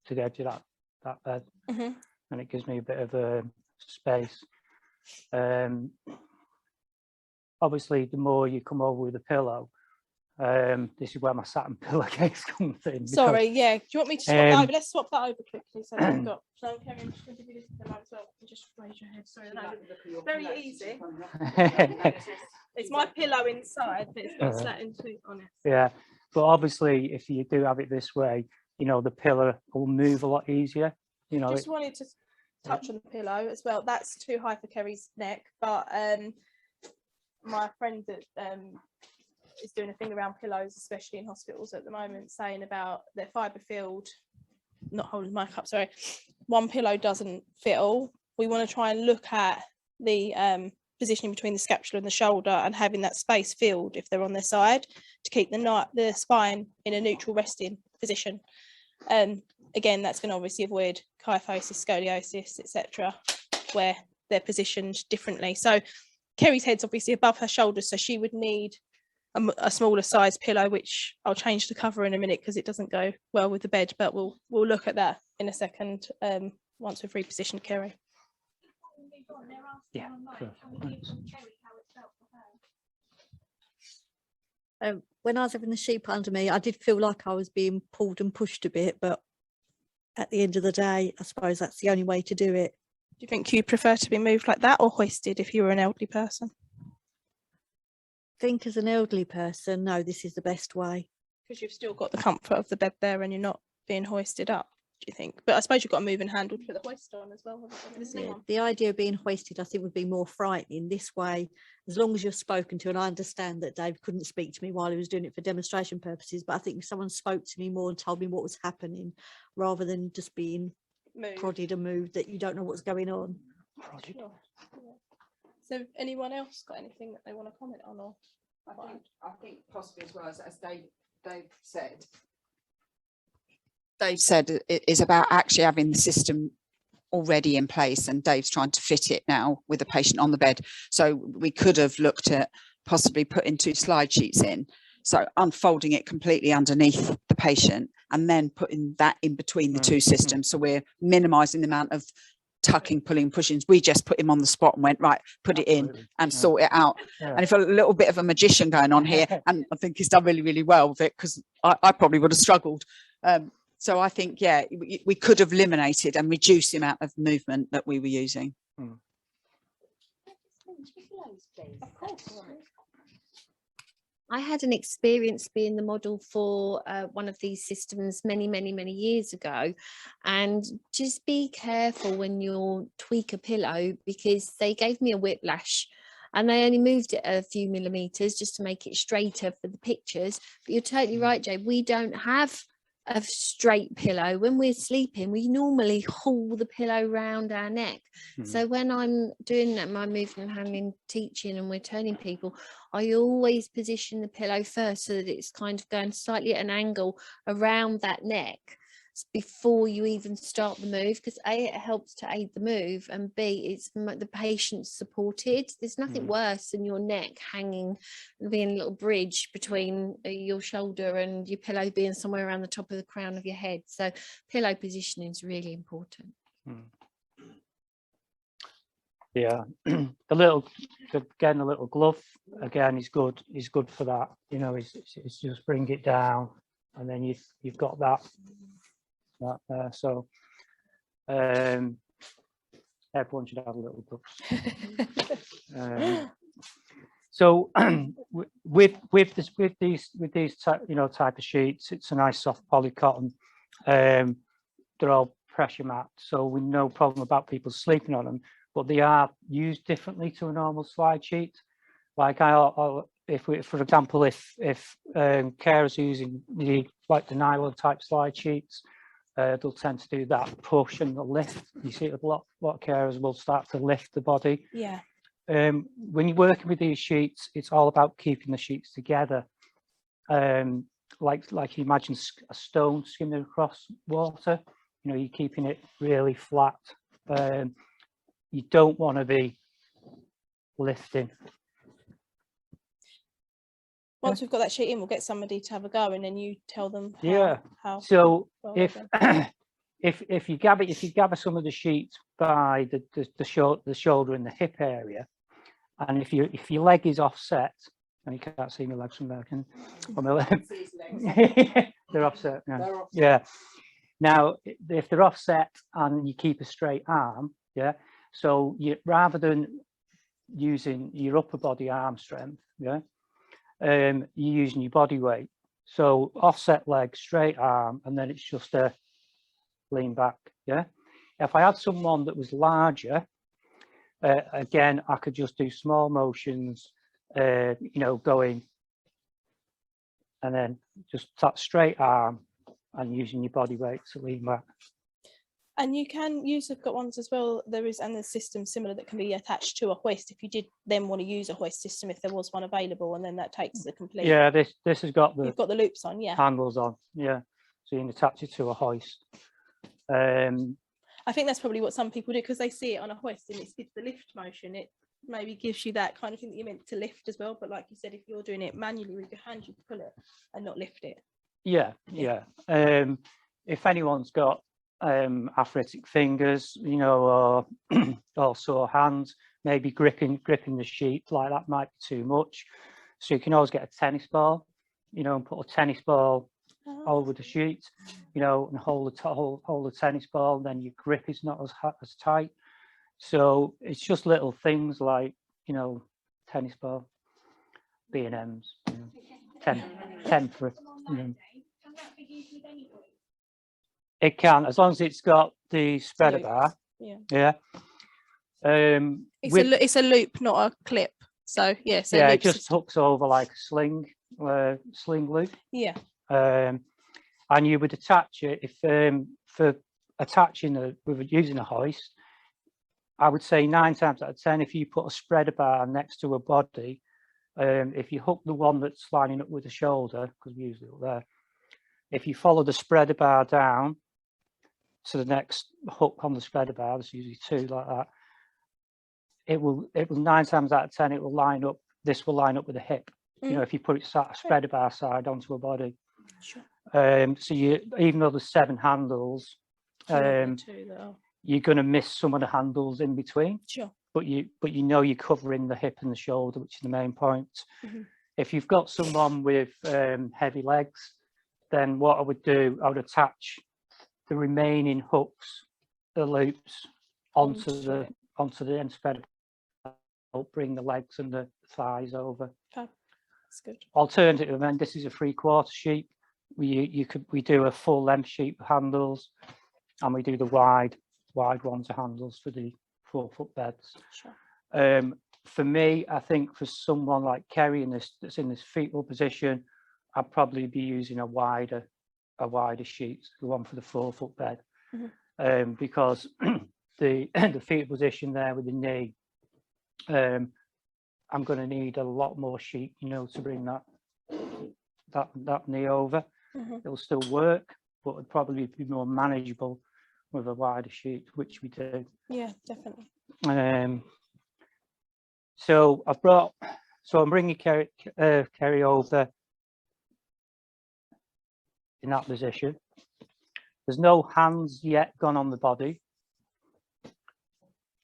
to the edge of that bed, and it gives me a bit of space. Obviously, the more you come over with a pillow, this is where my satin pillowcase comes in. Sorry, yeah. Do you want me to swap that over? Let's swap that over quickly. So that we've got. So Kerry, I'm just going to give you this pillow as well. Just raise your head. Sorry, no, very easy. It's my pillow inside, but it's got satin too on it. Yeah, but obviously, if you do have it this way, you know, the pillow will move a lot easier. You know, Just wanted to touch on the pillow as well. That's too high for Kerry's neck, but my friend that is doing a thing around pillows, especially in hospitals at the moment, saying about their fibre filled, not holding the mic up, sorry, one pillow doesn't fit all. We want to try and look at the positioning between the scapula and the shoulder, and having that space filled if they're on their side, to keep the spine in a neutral resting position. Again, that's going to obviously avoid kyphosis, scoliosis, etc., where they're positioned differently. So Kerry's head's obviously above her shoulders, so she would need a smaller size pillow, which I'll change the cover in a minute because it doesn't go well with the bed, but we'll look at that in a second once we've repositioned Kerry. yeah. When I was having the sheep under me, I did feel like I was being pulled and pushed a bit, but at the end of the day, I suppose that's the only way to do it. Do you think you prefer to be moved like that or hoisted if you were an elderly person? I think as an elderly person, no, this is the best way. Because you've still got the comfort of the bed there and you're not being hoisted up, do you think? But I suppose you've got to move and handle to put the hoist on as well. Yeah, the idea of being hoisted, I think, would be more frightening. This way, as long as you're spoken to, and I understand that Dave couldn't speak to me while he was doing it for demonstration purposes, but I think if someone spoke to me more and told me what was happening, rather than just being prodded and moved, that you don't know what's going on. Sure. Yeah. So anyone else got anything that they want to comment on? Or I think possibly as well, as Dave said, it is about actually having the system already in place, and Dave's trying to fit it now with the patient on the bed. So we could have looked at possibly putting 2 slide sheets in, so unfolding it completely underneath the patient and then putting that in between the 2 systems, so we're minimizing the amount of tucking, pulling, pushing. We just put him on the spot and went, right, put it in and sort it out. And if a little bit of a magician going on here, and I think he's done really, really well with it, because I probably would have struggled. So I think, yeah, we could have eliminated and reduced the amount of movement that we were using. I had an experience being the model for one of these systems many years ago, and just be careful when you tweak a pillow, because they gave me a whiplash and they only moved it a few millimeters just to make it straighter for the pictures. But you're totally right, Jay, we don't have a straight pillow. When we're sleeping, we normally haul the pillow round our neck. So when I'm doing that, my movement and handling teaching, and we're turning people, I always position the pillow first so that it's kind of going slightly at an angle around that neck before you even start the move, because A, it helps to aid the move, and B, it's the patient's supported. There's nothing worse than your neck hanging, being a little bridge between your shoulder and your pillow being somewhere around the top of the crown of your head. So pillow positioning is really important. Yeah, the little glove again is good. Is good for that. You know, it's just bring it down, and then you've got that there. So everyone should have a little glove. So with these type of sheets, it's a nice soft poly cotton. They're all pressure mat, so we no problem about people sleeping on them. But they are used differently to a normal slide sheet. Like for example, if carers using the nylon type slide sheets, they'll tend to do that push and the lift. You see a lot of carers will start to lift the body. Yeah. When you're working with these sheets, it's all about keeping the sheets together. Like you imagine a stone skimming across water. You know, you're keeping it really flat. you don't want to be lifting. Once we've got that sheet in, we'll get somebody to have a go, and then you tell them how, Yeah. how So well if they've done. if you gather some of the sheets by the shoulder and the hip area, and if your leg is offset, and you can't see my legs from there, can they're offset. Yeah. They're offset. Yeah. Now, if they're offset and you keep a straight arm, yeah. So you rather than using your upper body arm strength, yeah, you're using your body weight. So offset leg, straight arm, and then it's just a lean back. Yeah. If I had someone that was larger, again, I could just do small motions, you know, going, and then just that straight arm and using your body weight to lean back. And you can use, I've got ones as well, there is, and the system similar that can be attached to a hoist if you did then want to use a hoist system, if there was one available, and then that takes the complete. Yeah, this has got the, you've got the loops on, yeah. handles on, yeah. So you can attach it to a hoist. I think that's probably what some people do, because they see it on a hoist and it's the lift motion. It maybe gives you that kind of thing that you're meant to lift as well. But like you said, if you're doing it manually with your hand, you can pull it and not lift it. Yeah, yeah. If anyone's got arthritic fingers, you know, or sore hands, maybe gripping the sheet like that might be too much. So you can always get a tennis ball, you know, and put a tennis ball over the sheet, you know, and hold the tennis ball. Then your grip is not as tight. So it's just little things like, you know, tennis ball, B&Ms, you know, 10 for, you know. It can, as long as it's got the spreader bar. Yeah. Yeah. It's a loop, not a clip. So yeah. So yeah, it just hooks over like a sling loop. Yeah. And you would attach it if for attaching with using a hoist. I would say 9 times out of 10, if you put a spreader bar next to a body, if you hook the one that's lining up with the shoulder, because we usually look there, if you follow the spreader bar down to the next hook on the spreader bar, there's usually 2 like that, it will 9 times out of 10 it will line up. This will line up with the hip. You know, if you put it spreader bar side onto a body. Sure. So you, even though there's 7 handles, you're going to miss some of the handles in between. Sure. But you know you're covering the hip and the shoulder, which is the main point. If you've got someone with heavy legs, then what I would do, I would attach the remaining hooks, the loops, onto the end spreader. Help bring the legs and the thighs over. That's good. Alternative, and this is a 3/4 sheet. We do a full length sheet with handles, and we do the wide ones of handles for the 4-foot beds. Sure. For me, I think for someone like Kerry that's in this fetal position, I'd probably be using a wider sheet, the one for the 4-foot bed, because the fetal position there with the knee, I'm going to need a lot more sheet, you know, to bring that knee over. It'll still work, but it'll probably be more manageable with a wider sheet, which we do. Yeah, definitely. So I'm bringing Kerry over in that position. There's no hands yet gone on the body.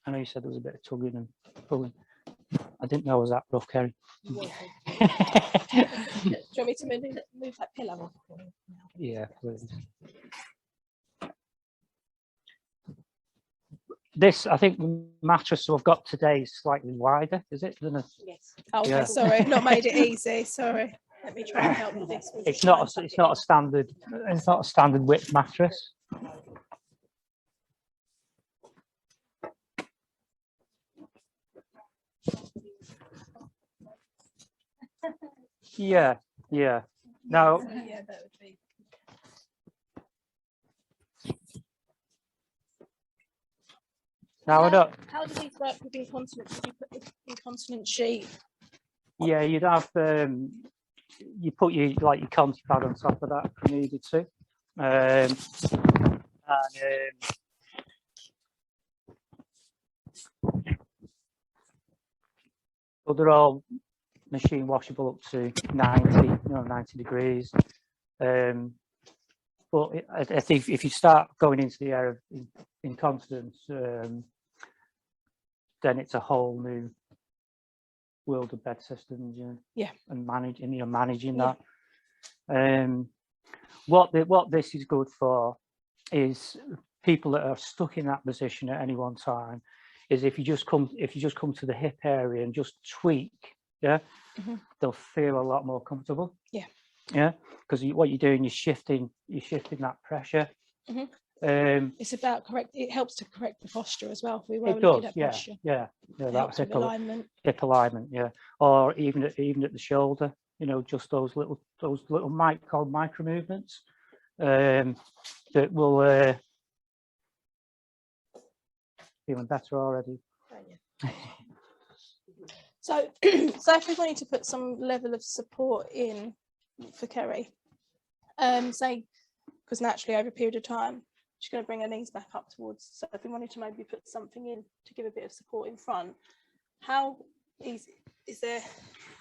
I know you said there was a bit of tugging and pulling. I didn't know it was that rough, Kerry. Do you want me to move that pillow? Yeah, please. This, I think, the mattress I've got today is slightly wider, is it? Yes. Oh, okay, sorry, I've not made it easy. Sorry. Let me try and help with this. It's not a standard width mattress. Yeah. Now, yeah, that would be. Now I don't. How do these work with incontinence? Did you put the incontinence sheet? Yeah, you'd have you put your conti pad on top of that if you needed to, But they're all machine washable up to 90 degrees. But I think if you start going into the area of incontinence, then it's a whole new world of bed systems, and managing that. What this is good for is people that are stuck in that position at any one time. Is if you just come to the hip area and just tweak, they'll feel a lot more comfortable. Because what you're doing, you're shifting that pressure. It's about it helps to correct the posture as well. It does, that's hip alignment, or even at the shoulder, just those little called micro movements that will feeling better already. So if we wanted to put some level of support in for Kerry, say, because naturally over a period of time she's going to bring her knees back up towards, so if we wanted to maybe put something in to give a bit of support in front, how easy is there?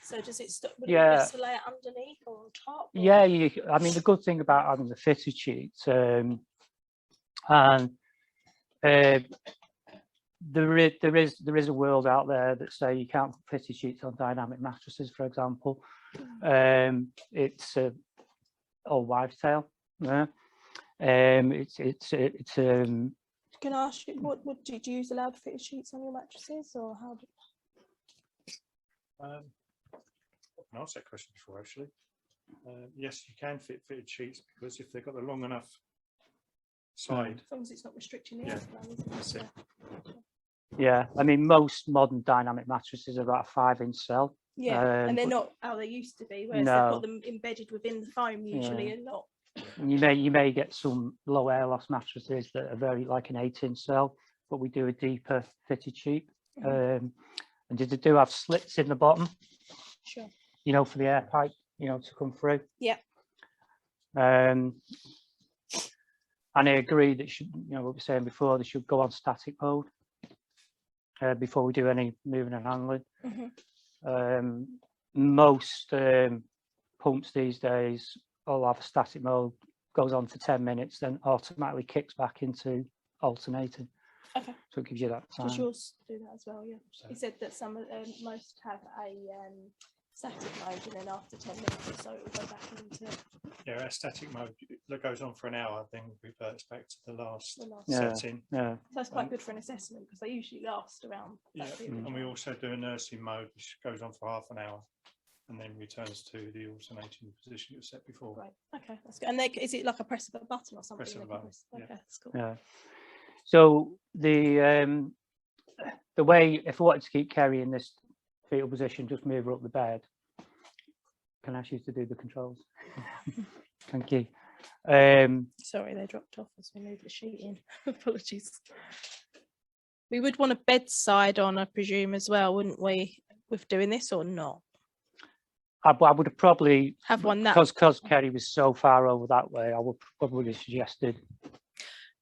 So does it stop? Would it be best to lay it underneath or on top? Or? I mean, the good thing about having the fitted sheets, and there is a world out there that say you can't put fitted sheets on dynamic mattresses, for example. It's old wives' tale. It's Can I ask you, what do you use allowed fitted sheets on your mattresses, or how do I can answer that question before, actually. Yes, you can fit fitted sheets, because if they've got the long enough side, as long as it's not restricting the airflow, isn't it? Yeah, I mean, most modern dynamic mattresses are about a 5-inch cell. And they're not how they used to be, whereas they've got them embedded within the foam usually, and not. You may get some low air loss mattresses that are very like an 8-inch cell, but we do a deeper fitted sheet. And they do have slits in the bottom. Sure. For the air pipe, to come through. Yeah. And I agree that what we were saying before, they should go on static mode before we do any moving and handling. Most pumps these days all have a static mode, goes on for 10 minutes, then automatically kicks back into alternating. Okay. So it gives you that time. Does yours do that as well? Yeah. He said that most have a static mode, and then after 10 minutes or so it will go back into. Yeah, a static mode that goes on for an hour, then reverts back to the last setting. So that's quite good for an assessment, because they usually last around. And we also do a nursing mode, which goes on for half an hour, and then returns to the alternating position it was set before. Right. Okay, that's good. And is it like a press of a button or something? Press of a button. Okay, that's cool. Yeah. So the way, if I wanted to keep Kerry in this fetal position, just move her up the bed. Can I ask you to do the controls? Thank you. Sorry, they dropped off as we moved the sheet in. Apologies. We would want a bedside on, I presume, as well, wouldn't we, with doing this, or not? I would have probably have one that because Kerry was so far over that way. I would probably have suggested.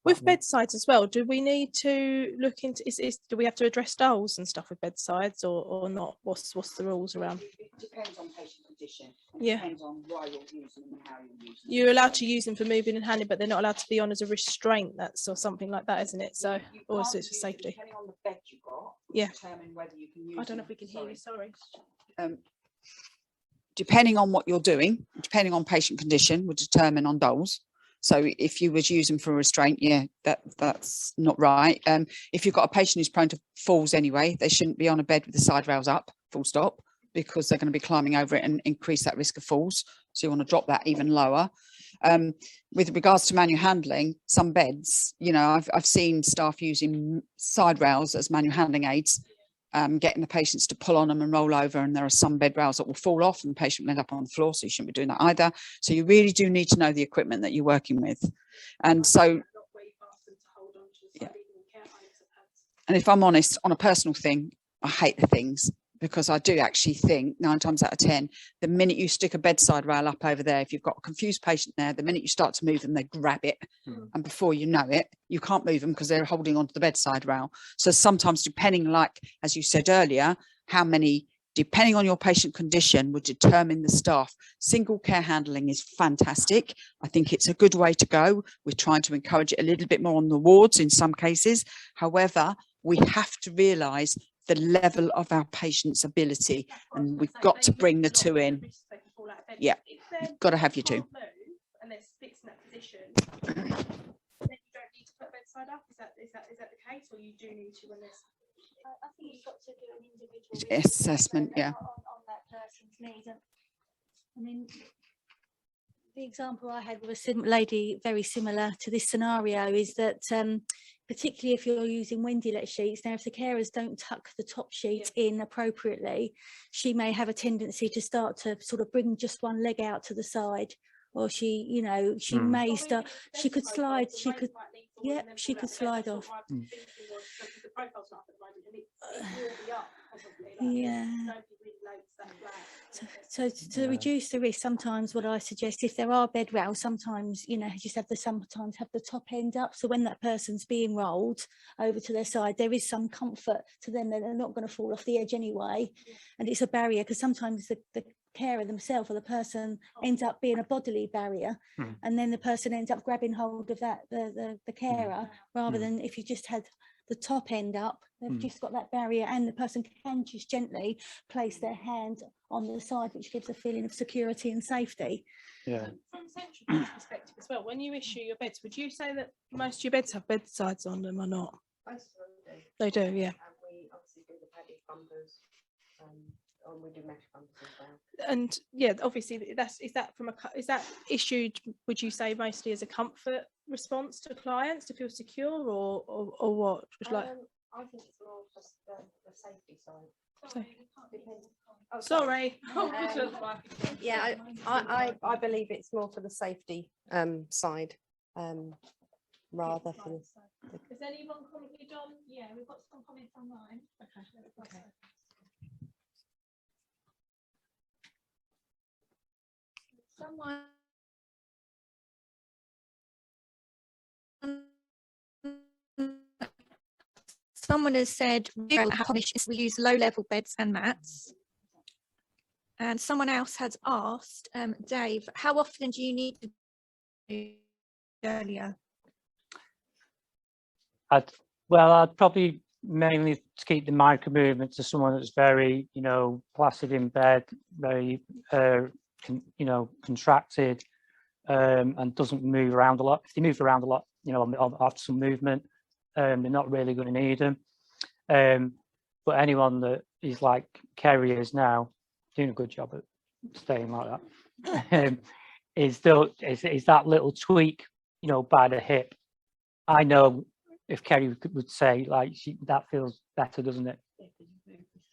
With bedsides as well, do we need to look into do we have to address dolls and stuff with bedsides, or not? What's the rules around? It depends on patient condition. Yeah. It depends on why you're using them and how you're using them. You're allowed to use them for moving and handling, but they're not allowed to be on as a restraint, or something like that, isn't it? So, or is it for safety? Depending on the bed you've got, determine whether you can use I don't know if we can hear you, sorry. Depending on what you're doing, depending on patient condition, would determine on dolls. So if you was using for restraint, that's not right. If you've got a patient who's prone to falls anyway, they shouldn't be on a bed with the side rails up, full stop, because they're going to be climbing over it and increase that risk of falls. So you want to drop that even lower. With regards to manual handling, some beds, I've seen staff using side rails as manual handling aids, getting the patients to pull on them and roll over, and there are some bed rails that will fall off and the patient will end up on the floor, so you shouldn't be doing that either. So you really do need to know the equipment that you're working with. And so, and if I'm honest, on a personal thing, I hate the things, because I do actually think 9 times out of 10, the minute you stick a bedside rail up over there, if you've got a confused patient there, the minute you start to move them, they grab it. And before you know it, you can't move them because they're holding onto the bedside rail. So sometimes, depending, like, as you said earlier, how many depending on your patient condition, would determine the staff. Single care handling is fantastic. I think it's a good way to go. We're trying to encourage it a little bit more on the wards in some cases. However, we have to realise the level of our patient's ability, and we've got to bring the two in. Yeah, you've got to have your two. And there's splits in that position, then you don't need to put a bedside up. Is that the case, or you do need to when there's? I think you've got to do an individual Assessment, yeah. on that person's needs. And I mean, the example I had with a lady very similar to this scenario is that particularly if you're using Wendy-let sheets, now if the carers don't tuck the top sheet in appropriately, she may have a tendency to start to sort of bring just one leg out to the side, or she, you know, she may start, she could slide, she could, yeah, she could slide off. Yeah. So to reduce the risk, sometimes what I suggest, if there are bed rails, sometimes, you know, just sometimes have the top end up. So when that person's being rolled over to their side, there is some comfort to them that they're not going to fall off the edge anyway. And it's a barrier, because sometimes the carer themselves or the person ends up being a bodily barrier, and then the person ends up grabbing hold of that, the carer, rather than if you just had the top end up, they've just got that barrier, and the person can just gently place their hand on the side, which gives a feeling of security and safety. Yeah. From central Care perspective as well, when you issue your beds, would you say that most of your beds have bedsides on them or not? They do, yeah. And we obviously do the padded bumpers, and we do mesh bumpers as well. And yeah, obviously is that issued, would you say, mostly as a comfort response to clients to feel secure, or what? I think it's more just the safety side. Sorry. Yeah, I believe it's more for the safety side, rather for Has anyone commented on? Yeah, we've got some comments online. Okay. Someone has said we use low-level beds and mats. And someone else has asked, Dave, how often do you need to do earlier? I'd probably mainly to keep the micro movement to someone that's very, you know, placid in bed, very, you know, contracted, and doesn't move around a lot. If they move around a lot, you know, after some movement, they're not really going to need them. But anyone that is like Kerry is now, doing a good job at staying like that, is that little tweak, you know, by the hip. I know if Kerry would say, like, that feels better, doesn't it?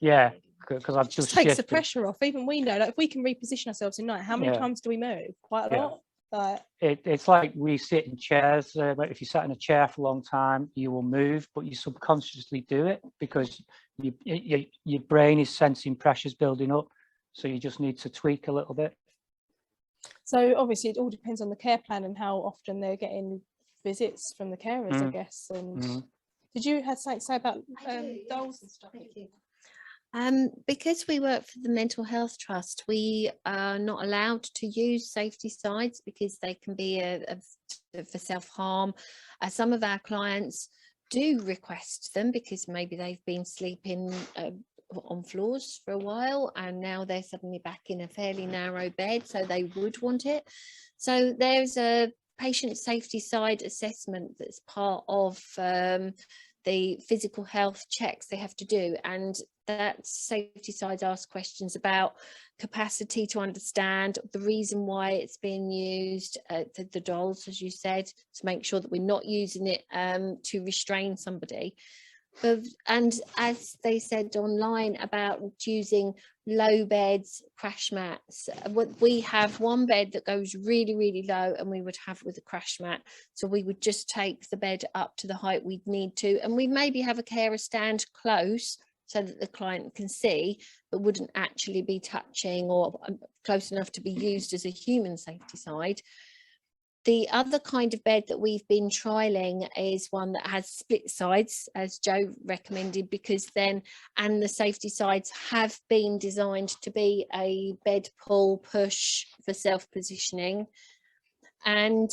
Yeah, because I've just takes the pressure off. Even we know, like, if we can reposition ourselves in night, how many times do we move? Quite a lot. Like, it's like we sit in chairs. But if you sat in a chair for a long time, you will move, but you subconsciously do it because your brain is sensing pressures building up. So you just need to tweak a little bit. So obviously it all depends on the care plan and how often they're getting visits from the carers, I guess. And did you have something to say about dolls and stuff? Thank you. Because we work for the Mental Health Trust, we are not allowed to use safety sides because they can be for self-harm. Some of our clients do request them because maybe they've been sleeping on floors for a while and now they're suddenly back in a fairly narrow bed, so they would want it. So there's a patient safety side assessment that's part of the physical health checks they have to do, and that safety side asks questions about capacity to understand the reason why it's being used, the dolls, as you said, to make sure that we're not using it to restrain somebody. And as they said online about using low beds, crash mats, we have one bed that goes really, really low and we would have with a crash mat. So we would just take the bed up to the height we'd need to, and we maybe have a carer stand close so that the client can see, but wouldn't actually be touching or close enough to be used as a human safety side. The other kind of bed that we've been trialing is one that has split sides, as Joe recommended, because then, and the safety sides have been designed to be a bed pull push for self-positioning. And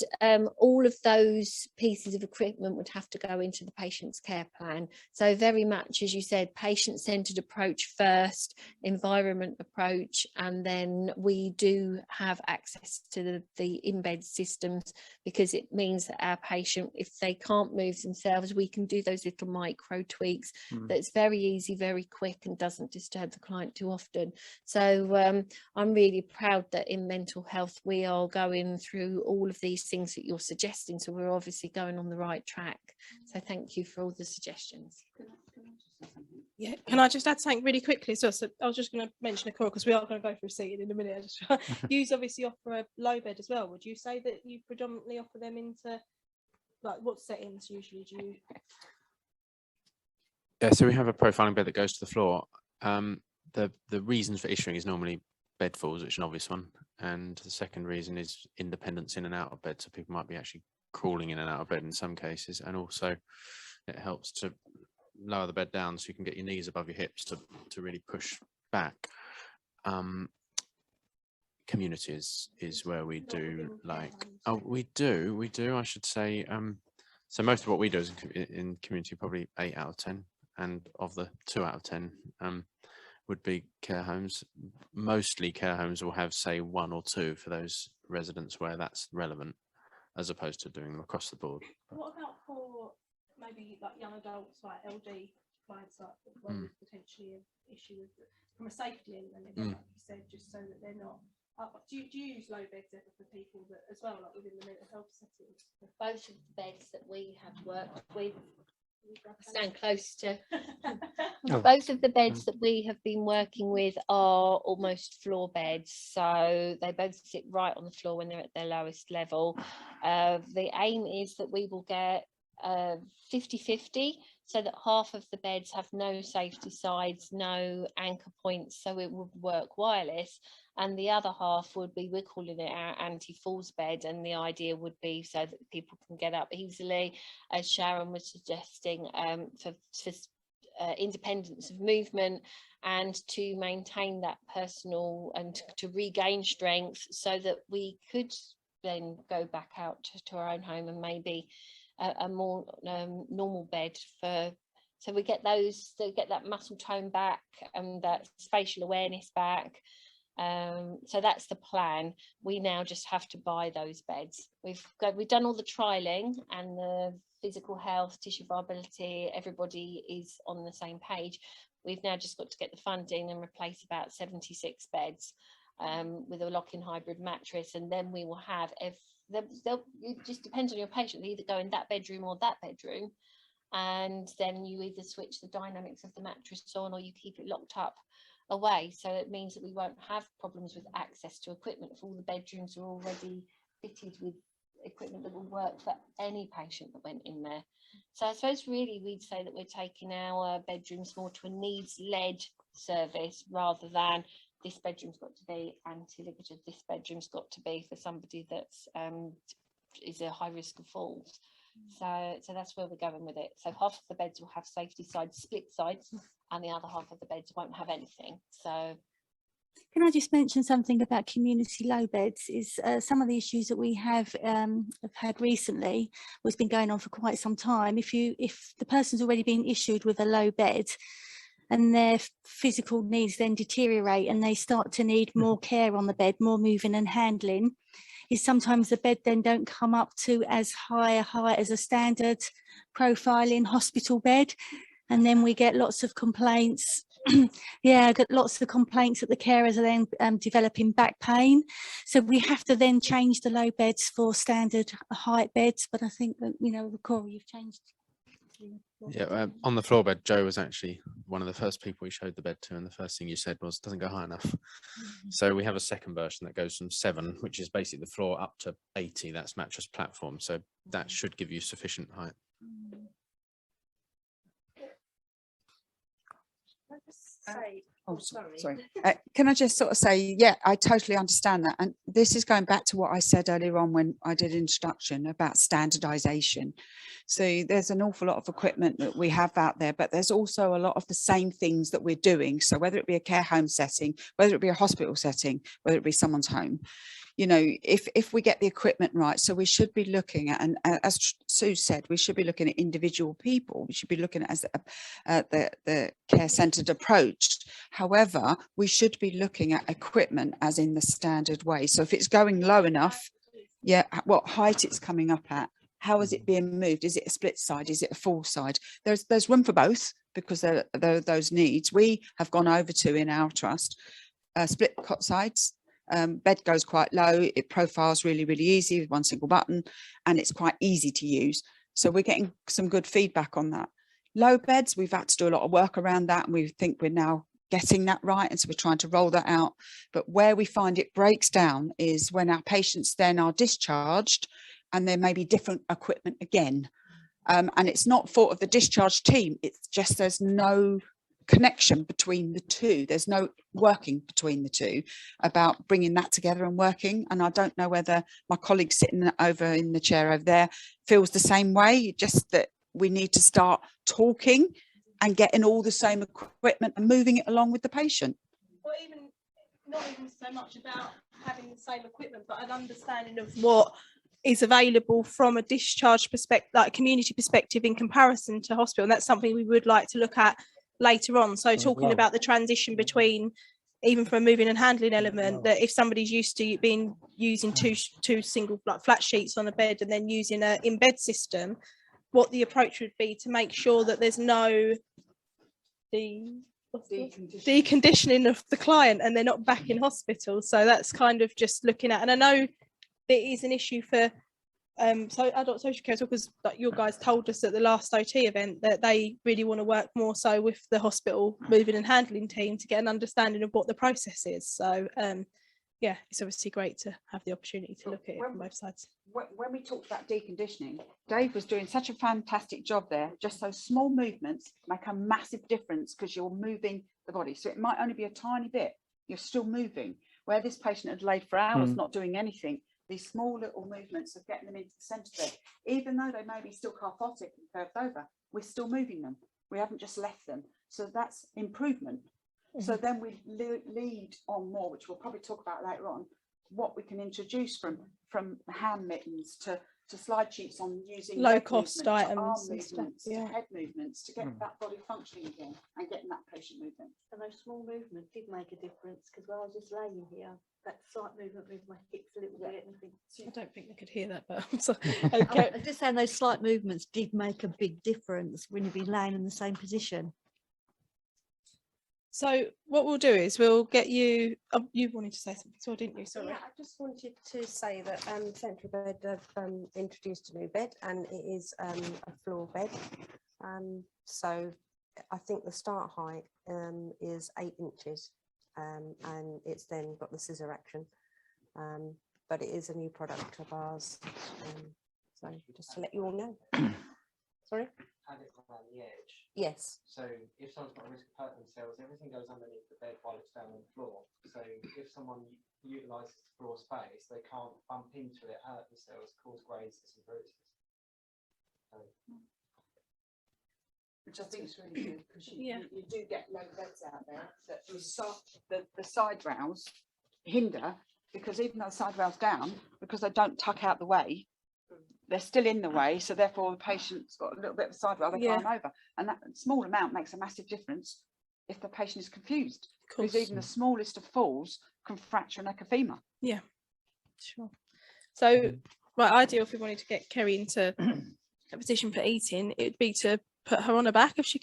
all of those pieces of equipment would have to go into the patient's care plan. So very much, as you said, patient-centered approach first, environment approach, and then we do have access to the in-bed systems, because it means that our patient, if they can't move themselves, we can do those little micro tweaks. That's very easy, very quick, and doesn't disturb the client too often. So I'm really proud that in mental health we are going through all of these things that you're suggesting, so we're obviously going on the right track. So thank you for all the suggestions. Yeah, can I just add something really quickly? So I was just going to mention a call, because we are going to go through seating in a minute. I just, you obviously offer a low bed as well. Would you say that you predominantly offer them into, like, what settings usually do you? Yeah, so we have a profiling bed that goes to the floor. The reasons for issuing is normally bed falls, which is an obvious one, and the second reason is independence in and out of bed. So people might be actually crawling in and out of bed in some cases, and also it helps to lower the bed down so you can get your knees above your hips to really push back. Community is where we do, like, we do I should say, so most of what we do is in community, probably 8 out of 10, and of the 2 out of 10 would be care homes. Mostly care homes will have, say, 1 or 2 for those residents where that's relevant, as opposed to doing them across the board. What about for maybe like young adults, like LD clients, like where there's potentially an issue with from a safety element, like you said, just so that they're not. Do you use low beds ever for people that as well, like within the mental health settings? Both of the beds that we have worked with, stand close to. Both of the beds that we have been working with are almost floor beds, so they both sit right on the floor when they're at their lowest level. The aim is that we will get 50-50, so that half of the beds have no safety sides, no anchor points, so it would work wireless, and the other half would be, we're calling it our anti-falls bed, and the idea would be so that people can get up easily, as Sharon was suggesting, for independence of movement, and to maintain that personal and to regain strength, so that we could then go back out to our own home and maybe a more normal bed for, so we get those, so get that muscle tone back and that spatial awareness back. So that's the plan. We now just have to buy those beds. We've done all the trialing, and the physical health, tissue viability, everybody is on the same page. We've now just got to get the funding and replace about 76 beds with a lock-in hybrid mattress, and then we will have, it just depends on your patient, they either go in that bedroom or that bedroom, and then you either switch the dynamics of the mattress on or you keep it locked up away. So it means that we won't have problems with access to equipment if all the bedrooms are already fitted with equipment that will work for any patient that went in there. So I suppose really we'd say that we're taking our bedrooms more to a needs-led service, rather than this bedroom's got to be anti-ligature, this bedroom's got to be for somebody that's is a high risk of falls. So that's where we're going with it. So half of the beds will have safety sides, split sides, and the other half of the beds won't have anything. So can I just mention something about community low beds? Is some of the issues that we have had recently, what's been going on for quite some time. If the person's already been issued with a low bed, and their physical needs then deteriorate, and they start to need more care on the bed, more moving and handling, is sometimes the bed then don't come up to as high a height as a standard profiling hospital bed. And then we get lots of complaints. Yeah, get lots of complaints that the carers are then developing back pain. So we have to then change the low beds for standard height beds. But I think that, you know, Corey, you've changed. Yeah, on the floor bed, Joe was actually one of the first people we showed the bed to, and the first thing you said was, doesn't go high enough. So we have a second version that goes from 7, which is basically the floor, up to 80. That's mattress platform. So that should give you sufficient height. Say Oh, sorry. Can I just sort of say, yeah, I totally understand that. And this is going back to what I said earlier on when I did introduction about standardization. So there's an awful lot of equipment that we have out there, but there's also a lot of the same things that we're doing. So whether it be a care home setting, whether it be a hospital setting, whether it be someone's home, you know, if we get the equipment right, so we should be looking at, and as Sue said, we should be looking at individual people. We should be looking at the care-centered approach. However, we should be looking at equipment as in the standard way. So if it's going low enough, yeah, what height it's coming up at, how is it being moved? Is it a split side? Is it a full side? There's room for both because there are those needs. We have gone over to in our trust split cot sides. Bed goes quite low, it profiles really easy with one single button, and it's quite easy to use. So we're getting some good feedback on that. Low beds, we've had to do a lot of work around that, and we think we're now getting that right, and so we're trying to roll that out. But where we find it breaks down is when our patients then are discharged and there may be different equipment again, and it's not fault of the discharge team, it's just there's no connection between the two. There's no working between the two about bringing that together and working. And I don't know whether my colleague sitting over in the chair over there feels the same way, just that we need to start talking and getting all the same equipment and moving it along with the patient. Well, not even so much about having the same equipment, but an understanding of what is available from a discharge perspective, like community perspective in comparison to hospital. And that's something we would like to look at later on. So talking about the transition between, even from a moving and handling element, that if somebody's used to using two single like flat sheets on a bed and then using a in-bed system, what the approach would be to make sure that there's no deconditioning of the client and they're not back in hospital. So that's kind of just looking at, and I know it is an issue for so adult social care, because like your guys told us at the last OT event that they really want to work more so with the hospital moving and handling team to get an understanding of what the process is. So yeah, it's obviously great to have the opportunity to look at it from both sides. When we talked about deconditioning, Dave was doing such a fantastic job there. Just those small movements make a massive difference because you're moving the body. So it might only be a tiny bit, you're still moving. Where this patient had laid for hours not doing anything, these small little movements of getting them into the centre bed, even though they may be still kyphotic and curved over, we're still moving them. We haven't just left them. So that's improvement. So then we lead on more, which we'll probably talk about later on, what we can introduce from hand mittens to slide sheets on using low cost items, arm and movements, stuff, yeah. to head movements, to get that body functioning again and getting that patient moving. And those small movements did make a difference, because while I was just laying here, that slight movement moved my hips a little bit. And I don't think they could hear that, but I'm sorry. Okay. I'm just saying those slight movements did make a big difference when you've been laying in the same position. So what we'll do is we'll get you, you wanted to say something, so didn't you? Sorry. Yeah, I just wanted to say that Central Bed have introduced a new bed, and it is a floor bed. So I think the start height is 8 inches, and it's then got the scissor action. But it is a new product of ours. So just to let you all know. Sorry? Have it around the edge. Yes. So if someone's got a risk of hurting themselves, everything goes underneath the bed while it's down on the floor. So if someone utilises the floor space, they can't bump into it, hurt themselves, cause grazes and bruises. So, which I think is really good, because you do get low beds out there that the side rails hinder, because even though the side rail's down, because they don't tuck out the way, they're still in the way, so therefore the patient's got a little bit of a side rail they climb over, and that small amount makes a massive difference if the patient is confused, because even the smallest of falls can fracture a neck of femur. Yeah, sure. So right, ideal if we wanted to get Kerry into a position for eating, it would be to put her on her back if she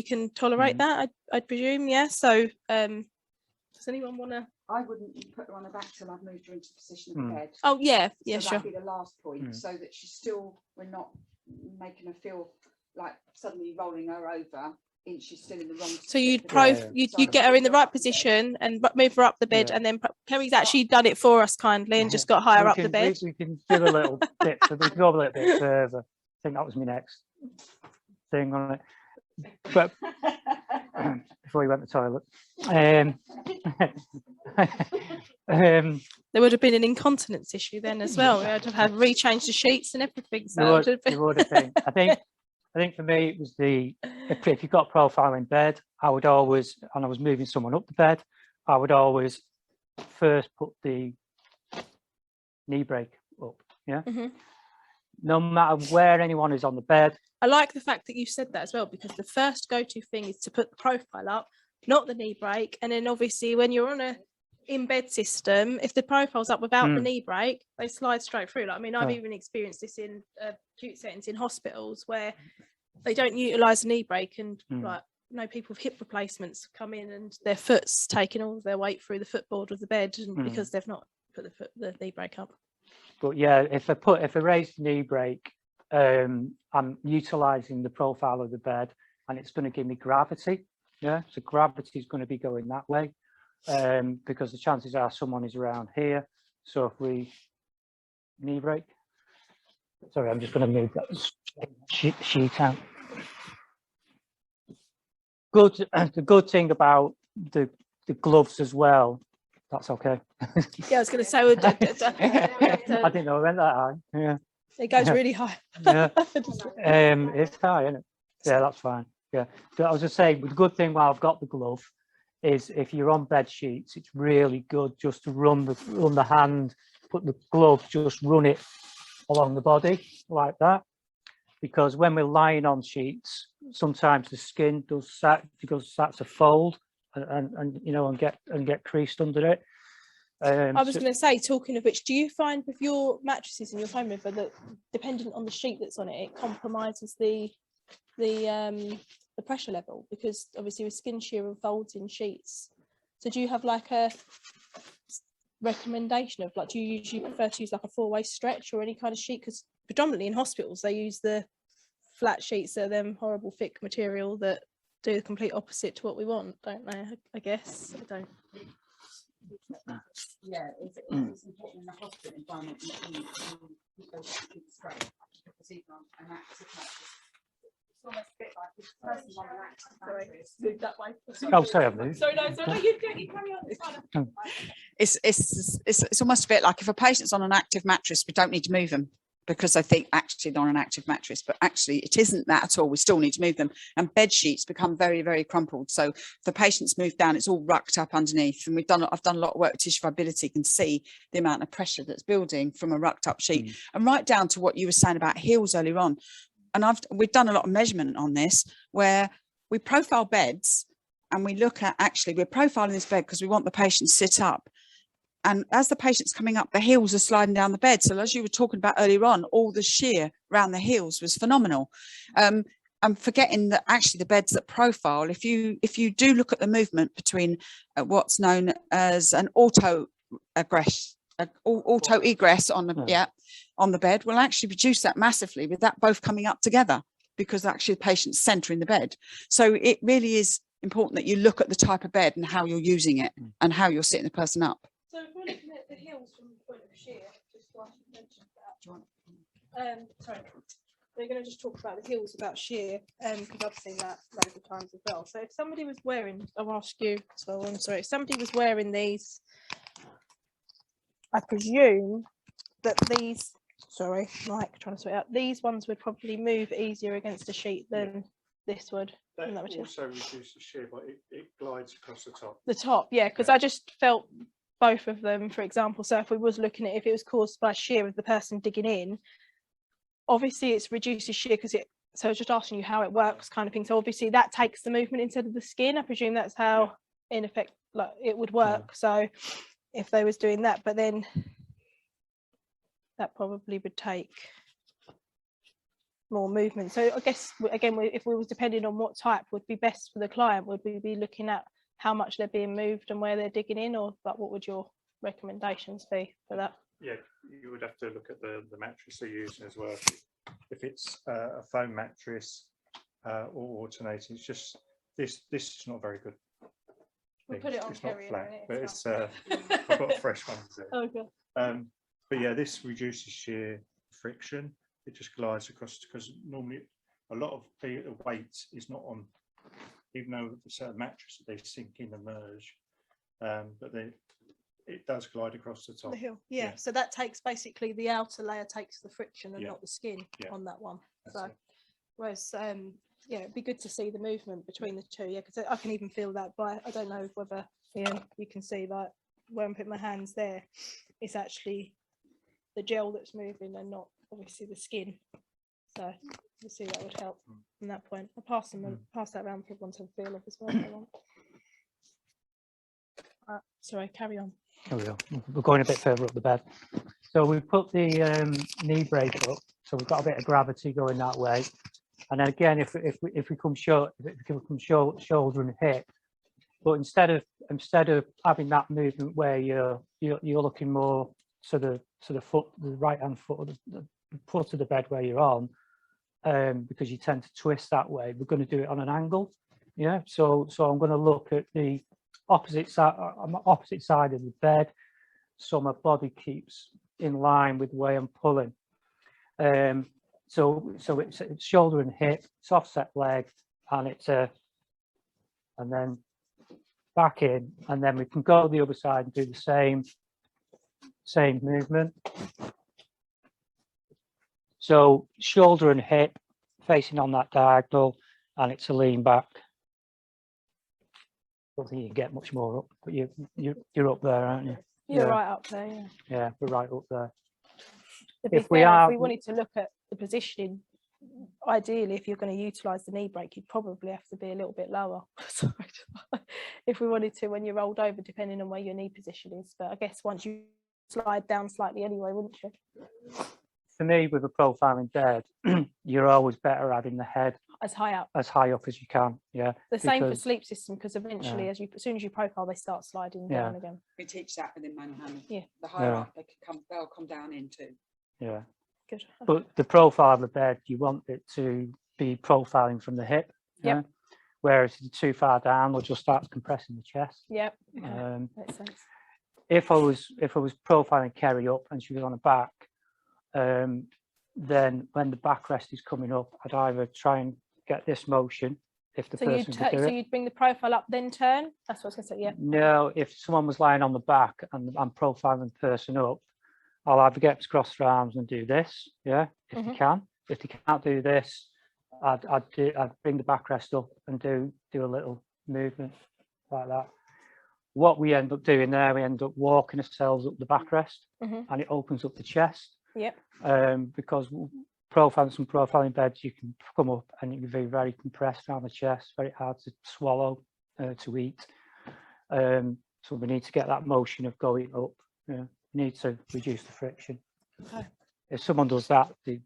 can tolerate that, I'd presume. Yeah, so does anyone want to? I wouldn't put her on her back till I've moved her into the position of the bed. Oh yeah, yeah, so sure. That'd be the last point, so that she's still, we're not making her feel like suddenly rolling her over, and she's still in the wrong. So you'd get her in the right position and move her up the bed, and then Kerry's actually done it for us kindly and just got higher up the bed. We can do a little bit, so we can go a little bit further. I think that was my next thing on it. but before he went to the toilet. There would have been an incontinence issue then as well. We would have had rechanged the sheets and everything. So There it would have been. would have been. I think for me it was if you've got profile in bed, I would always, and I was moving someone up the bed, I would always first put the knee brake up. Yeah. No matter where anyone is on the bed. I like the fact that you said that as well, because the first go-to thing is to put the profile up, not the knee brake. And then obviously when you're on a in-bed system, if the profile's up without the knee brake, they slide straight through. Like, I mean, I've even experienced this in acute settings in hospitals where they don't utilise the knee brake, and like, people with hip replacements come in and their foot's taking all of their weight through the footboard of the bed, and because they've not put the knee brake up. But yeah, if I raise the knee brake, I'm utilising the profile of the bed, and it's going to give me gravity. Yeah, so gravity is going to be going that way, because the chances are someone is around here. So if we knee brake, sorry, I'm just going to move that sheet out. The good thing about the gloves as well. That's okay. Yeah, I was going to say. I didn't know it went that high. Yeah. It goes really high. Yeah. It's high, isn't it? Yeah, that's fine. Yeah. So I was just saying, the good thing while I've got the glove is if you're on bed sheets, it's really good just to run the hand, put the glove, just run it along the body like that. Because when we're lying on sheets, sometimes the skin does start to fold and get creased under it. I was going to say, talking of which, do you find with your mattresses in your home river that dependent on the sheet that's on it, it compromises the pressure level? Because obviously with skin shear and folds in sheets, so do you have like a recommendation of, like, do you usually prefer to use like a 4-way stretch or any kind of sheet? Because predominantly in hospitals they use the flat sheets, so them horrible thick material that do the complete opposite to what we want, don't they? I guess I don't. Yeah, it's important in the hospital environment you keep those sheets straight, because even on an active mattress, it's almost a bit like this person's on an active mattress. Move that way. Oh, sorry, I've moved. Sorry, no, you carry on. It's fine. It's almost a bit like if a patient's on an active mattress, we don't need to move them, because I think actually they're on an active mattress, but actually it isn't that at all. We still need to move them. And bed sheets become very, very crumpled. So if the patient's moved down, it's all rucked up underneath. And I've done a lot of work with tissue viability. You can see the amount of pressure that's building from a rucked up sheet. And right down to what you were saying about heels earlier on. And we've done a lot of measurement on this, where we profile beds and we look at, actually we're profiling this bed because we want the patient to sit up. And as the patient's coming up, the heels are sliding down the bed. So as you were talking about earlier on, all the shear around the heels was phenomenal. I'm forgetting that actually the beds that profile, if you do look at the movement between what's known as an auto egress on the bed, will actually reduce that massively with that both coming up together, because actually the patient's centering the bed. So it really is important that you look at the type of bed and how you're using it and how you're sitting the person up. So if we're looking at the heels from the point of shear, just whilst you mentioned that, sorry, we're going to just talk about the heels about shear, because I've seen that loads of times as well. So if somebody was wearing, I'll ask you, so I'm sorry, if somebody was wearing these, I presume that these, sorry, Mike, trying to sort it out, these ones would probably move easier against a sheet than this would. That also reduces shear, but it glides across the top. The top, yeah, because I just felt both of them, for example. So if we was looking at if it was caused by shear of the person digging in, obviously it's reduces shear because it, so I was just asking you how it works kind of thing. So obviously that takes the movement instead of the skin. I presume that's how in effect like it would work. So if they was doing that, but then that probably would take more movement. So I guess again, if we was depending on what type would be best for the client, would we be looking at how much they're being moved and where they're digging in, or like, what would your recommendations be for that? Yeah, you would have to look at the mattress they're using as well. If it's a foam mattress or alternating, it's just this is not very good. We'll put it on it's not flat, it, but it's I've got a fresh one there. Okay. But yeah, this reduces shear friction. It just glides across, because normally a lot of the weight is not on, even though the set of mattress they sink in and merge, but it does glide across the top. The hill, yeah. So that takes basically the outer layer takes the friction and Yeah. not the skin Yeah. on that one. That's So it. whereas yeah, it'd be good to see the movement between the two. Yeah, because I can even feel that by, I don't know whether Ian, you can see like where I'm putting my hands there, it's actually the gel that's moving and not obviously the skin. So you see that would help from that point. I'll pass them pass that around for everyone to feel of as well if they want. Sorry, carry on. There we go. We're going a bit further up the bed. So we put the knee brake up, so we've got a bit of gravity going that way. And then again, if we come short, shoulder and hip, but instead of having that movement where you're looking more to the foot, the right hand foot, the foot of the bed where you're on, because you tend to twist that way. We're going to do it on an angle. Yeah. So I'm going to look at the opposite side of the bed, so my body keeps in line with the way I'm pulling. So it's shoulder and hip, it's offset leg, and and then back in, and then we can go the other side and do the same movement. So shoulder and hip facing on that diagonal, and it's a lean back. Don't think you can get much more up, but you're up there, aren't you? You're Yeah. right up there, yeah. Yeah, we're right up there. To be If fair, we if we wanted to look at the positioning, ideally, if you're going to utilise the knee brake, you'd probably have to be a little bit lower. Sorry. If we wanted to, when you're rolled over, depending on where your knee position is. But I guess once you slide down slightly anyway, wouldn't you? For me, with a profiling bed, you're always better having the head As high up. as high up as you can. Yeah. The same for because- sleep system, because eventually, Yeah. as soon as you profile, they start sliding Yeah. down again. We teach that within manual handling. Yeah. The higher Yeah. up they'll come down into. Yeah. Good. But the profile of the bed, you want it to be profiling from the hip. Yep. Yeah? Whereas if you're too far down, they'll just start compressing the chest. Yep. Okay. Makes sense. If I was profiling Kerry up and she was on her back, then when the backrest is coming up, I'd either try and get this motion if the So person could do so it. you'd bring the profile up, then turn. That's what I was going to say. Yeah. No, if someone was lying on the back and I'm profiling the person up, I'll either get them to cross their arms and do this, yeah, if they can. If they can't do this, I'd bring the backrest up and do a little movement like that. What we end up doing there, we end up walking ourselves up the backrest, and it opens up the chest. Yep. Because profiling beds, you can come up and you can be very compressed around the chest, very hard to swallow, to eat. So we need to get that motion of going up. Yeah. Need to reduce the friction. Okay. If someone does that, they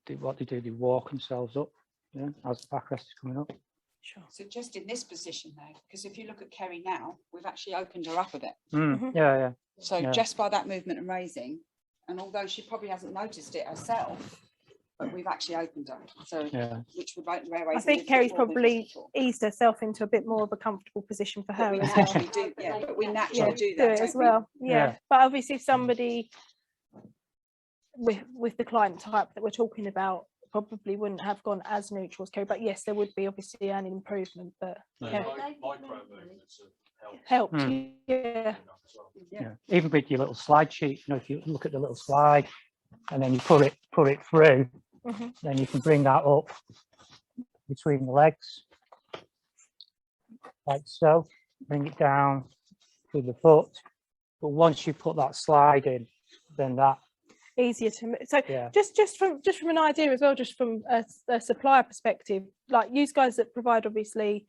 walk themselves up, yeah, as the backrest is coming up. Sure. So just in this position though, because if you look at Kerry now, we've actually opened her up a bit. Yeah. So yeah. just by that movement and raising, and although she probably hasn't noticed it herself, but we've actually opened her. So Yeah. which would I think Kerry's probably eased herself into a bit more of a comfortable position for her we as well. naturally do, yeah, but we naturally do that it as don't we? well. Yeah. Yeah. But obviously, if somebody with the client type that we're talking about probably wouldn't have gone as neutral as Kerry, but yes, there would be obviously an improvement. But yeah, Micro movements have helped. Mm. Yeah. Yeah. Even with your little slide sheet, you know, if you look at the little slide and then you put it through, then you can bring that up between the legs, like so. Bring it down to the foot. But once you put that slide in, then that Easier to so yeah. just from an idea as well, just from a supplier perspective, like you guys that provide obviously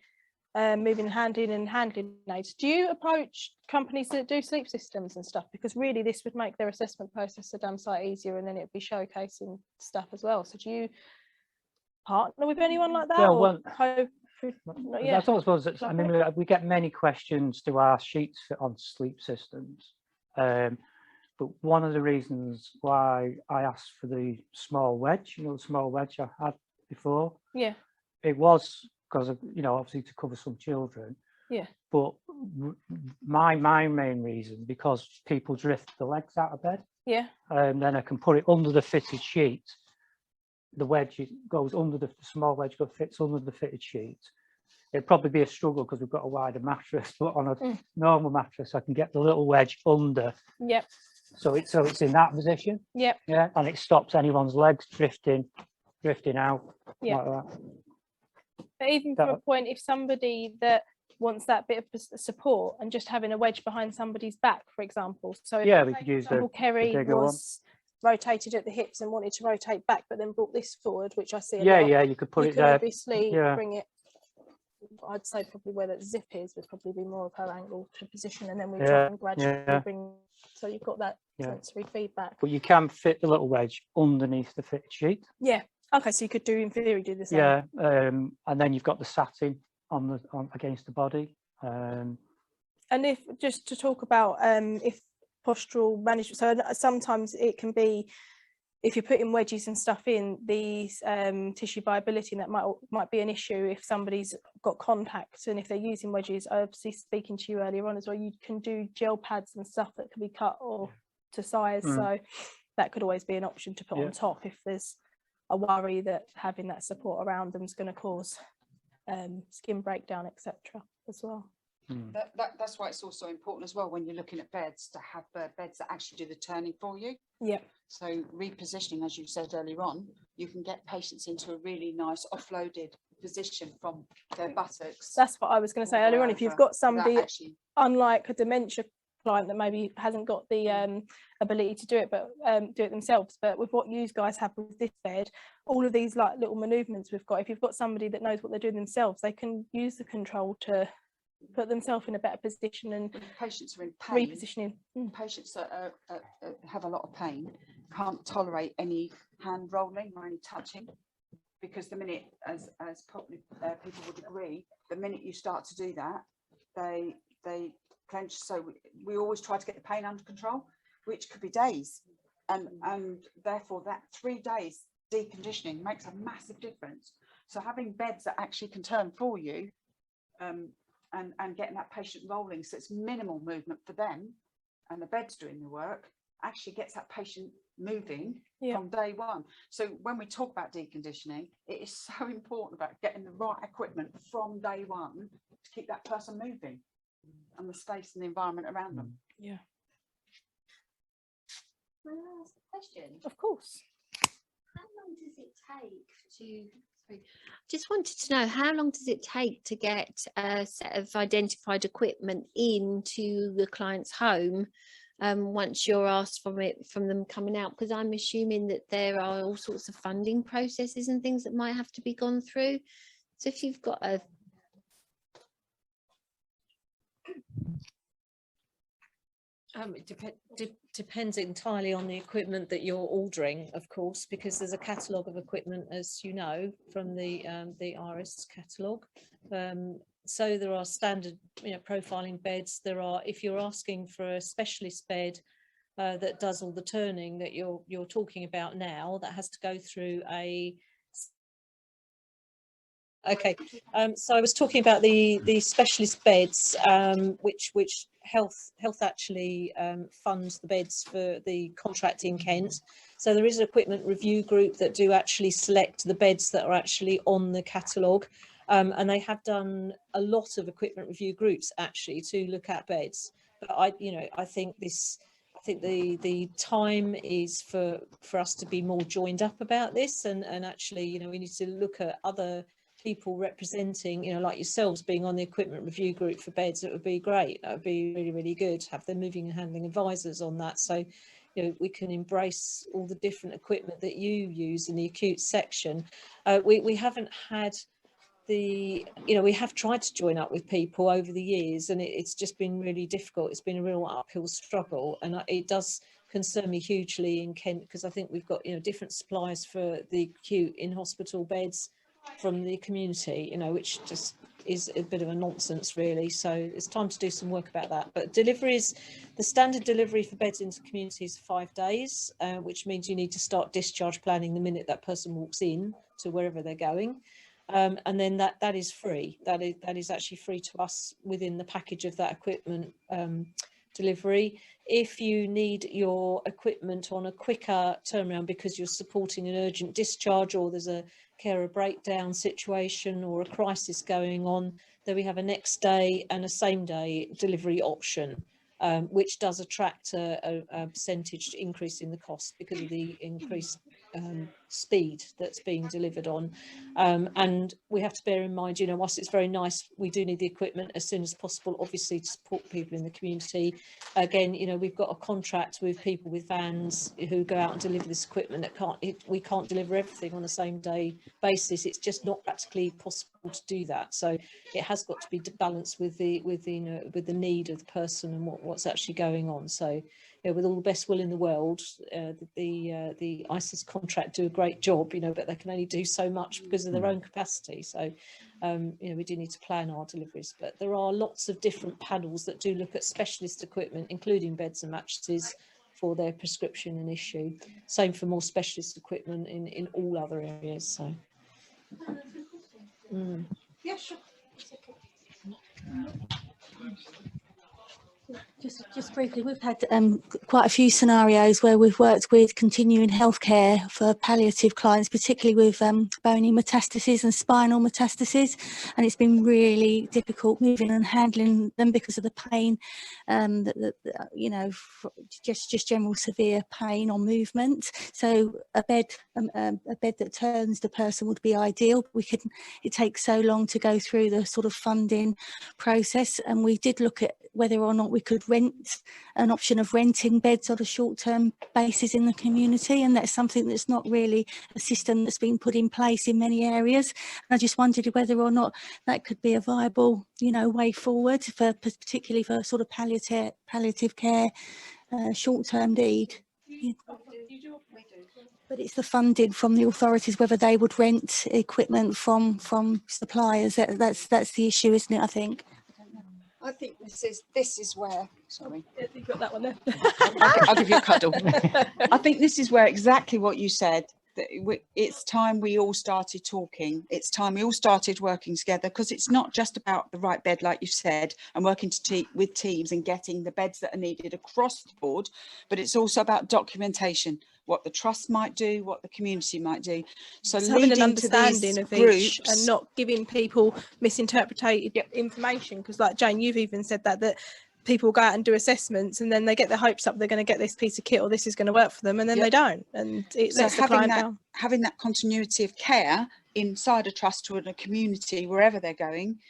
moving and handling aids, do you approach companies that do sleep systems and stuff? Because really this would make their assessment process a damn sight easier, and then it'd be showcasing stuff as well. So do you partner with anyone like that? Yeah, or well, yeah. that's what I suppose. I mean, we get many questions to our sheets on sleep systems. But one of the reasons why I asked for the small wedge, you know, the small wedge I had before, Yeah. it was because of, you know, obviously to cover some children. Yeah. But my main reason, because people drift the legs out of bed. Yeah. And then I can put it under the fitted sheet, the wedge goes under the small wedge fits under the fitted sheet. It'd probably be a struggle because we've got a wider mattress, but on a normal mattress, I can get the little wedge under. Yep. So it's in that position. Yep. Yeah, and it stops anyone's legs drifting out. Yeah. Like that. But even from a point, if somebody that wants that bit of support and just having a wedge behind somebody's back, for example. So if, yeah, we could use the Kerry bigger was rotated at the hips and wanted to rotate back, but then brought this forward, which I see a yeah, lot. yeah, you could put You it can there. obviously Yeah. bring it. I'd say probably where that zip is would probably be more of her angle to position, and then we try and gradually bring. So you've got that sensory feedback. But you can fit the little wedge underneath the fitted sheet. Yeah. Okay, so you could do in theory do the same. Yeah, and then you've got the satin on against the body. And if just to talk about if postural management, so sometimes it can be if you're putting wedges and stuff in these tissue viability, and that might be an issue if somebody's got contact, and if they're using wedges. Obviously, speaking to you earlier on as well, you can do gel pads and stuff that can be cut or to size, so that could always be an option to put on top if there's a worry that having that support around them is going to cause skin breakdown, etc. as well. That's why it's also important as well when you're looking at beds to have beds that actually do the turning for you. Yeah. So repositioning, as you said earlier on, you can get patients into a really nice offloaded position from their buttocks. That's what I was going to say earlier on. If you've got somebody, unlike a dementia client that maybe hasn't got the ability to do it, but do it themselves, but with what you guys have with this bed, all of these like little maneuvers we've got, if you've got somebody that knows what they're doing themselves, they can use the control to put themselves in a better position. And patients are in pain. Repositioning. Patients that have a lot of pain can't tolerate any hand rolling or any touching, because the minute, as probably people would agree, the minute you start to do that, they clench. So we always try to get the pain under control, which could be days, and therefore that 3 days deconditioning makes a massive difference. So having beds that actually can turn for you, and getting that patient rolling, so it's minimal movement for them, and the bed's doing the work, actually gets that patient moving from day one. So when we talk about deconditioning, it is so important about getting the right equipment from day one to keep that person moving and the space and the environment around them. Yeah. May I ask a question? Of course. How long does it take to? Just wanted to know, how long does it take to get a set of identified equipment into the client's home once you're asked from them coming out? Because I'm assuming that there are all sorts of funding processes and things that might have to be gone through. So if you've got a It depends entirely on the equipment that you're ordering, of course, because there's a catalogue of equipment, as you know, from the RS catalogue. So there are standard, profiling beds. There are, if you're asking for a specialist bed that does all the turning that you're talking about now, that has to go through a. Okay, so I was talking about the specialist beds, which Health actually funds the beds for the contract in Kent. So there is an equipment review group that do actually select the beds that are actually on the catalogue, and they have done a lot of equipment review groups actually to look at beds. But I think the time is for us to be more joined up about this, and actually, we need to look at other people representing, like yourselves being on the equipment review group for beds. It would be great. That would be really, really good to have the moving and handling advisors on that. So, we can embrace all the different equipment that you use in the acute section. We haven't had we have tried to join up with people over the years, and it's just been really difficult. It's been a real uphill struggle, and it does concern me hugely in Kent, because I think we've got, different suppliers for the acute in hospital beds from the community, which just is a bit of a nonsense really. So it's time to do some work about that. But deliveries, the standard delivery for beds into communities 5 days, which means you need to start discharge planning the minute that person walks in to wherever they're going, and then that is free. That is actually free to us within the package of that equipment delivery. If you need your equipment on a quicker turnaround because you're supporting an urgent discharge, or there's a carer breakdown situation or a crisis going on, then we have a next day and a same day delivery option, which does attract a percentage increase in the cost because of the increased speed that's being delivered on. And we have to bear in mind, you know, whilst it's very nice, we do need the equipment as soon as possible, obviously, to support people in the community. Again, you know, we've got a contract with people with vans who go out and deliver this equipment that we can't deliver everything on a same day basis. It's just not practically possible to do that. So it has got to be balanced with the need of the person and what's actually going on. So, you know, with all the best will in the world, the ISIS contract do a great job, you know, but they can only do so much because of their own capacity. So, you know, we do need to plan our deliveries, but there are lots of different panels that do look at specialist equipment, including beds and mattresses, for their prescription and issue. Same for more specialist equipment in all other areas. So, Yeah, sure. Just briefly, we've had quite a few scenarios where we've worked with continuing healthcare for palliative clients, particularly with bony metastases and spinal metastases, and it's been really difficult moving and handling them because of the pain, you know, just general severe pain on movement. So a bed that turns the person would be ideal. It takes so long to go through the sort of funding process, and we did look at whether or not we could rent, an option of renting beds on a short-term basis in the community, and that's something that's not really a system that's been put in place in many areas. And I just wondered whether or not that could be a viable, you know, way forward for particularly for sort of palliative care, short-term need. Yeah. But it's the funding from the authorities, whether they would rent equipment from suppliers. That's the issue, isn't it? I think. I think this is where, sorry. You've got that one there. I'll give you a cuddle. I think this is where exactly what you said, that it's time we all started talking. It's time we all started working together, because it's not just about the right bed, like you said, and working with teams and getting the beds that are needed across the board, but it's also about documentation, what the trust might do, what the community might do. So having an understanding of each groups, and not giving people misinterpreted information, because like Jane, you've even said that people go out and do assessments and then they get their hopes up they're going to get this piece of kit or this is going to work for them, and then they don't, and it lets the client down. Having that continuity of care inside a trust or in a community, wherever they're going,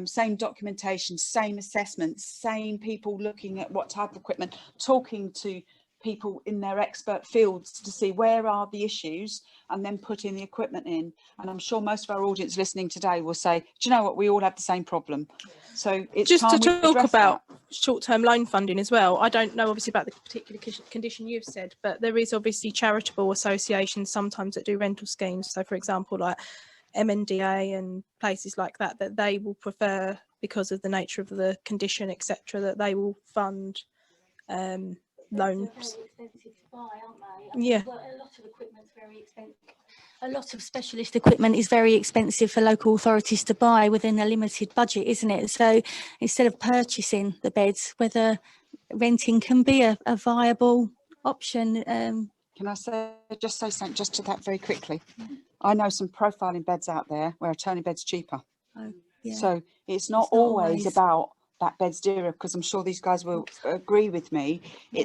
same documentation, same assessments, same people looking at what type of equipment, talking to people in their expert fields to see where are the issues, and then putting the equipment in. And I'm sure most of our audience listening today will say, do you know what, we all have the same problem. So it's just time to talk about short-term loan funding as well. I don't know obviously about the particular condition you've said, but there is obviously charitable associations sometimes that do rental schemes. So for example, like MNDA and places like that they will prefer, because of the nature of the condition, etc., that they will fund loans. Very expensive to buy, aren't they? Yeah. A lot of equipment's very expensive. A lot of specialist equipment is very expensive for local authorities to buy within a limited budget, isn't it? So instead of purchasing the beds, whether renting can be a viable option. Can I just say something just to that very quickly? I know some profiling beds out there where a turning bed's cheaper. Oh, yeah. So it's not always about that bed's dearer, because I'm sure these guys will agree with me. Yeah.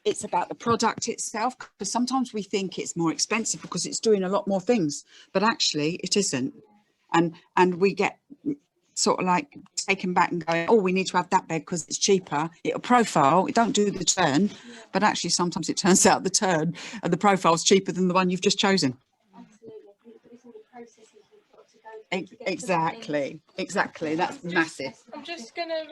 It's about the product itself, because sometimes we think it's more expensive because it's doing a lot more things, but actually it isn't. And we get sort of like taken back and going, oh, we need to have that bed because it's cheaper. It'll profile, it don't do the turn, but actually sometimes it turns out the turn and the profile's cheaper than the one you've just chosen. Exactly, that's massive. I'm just gonna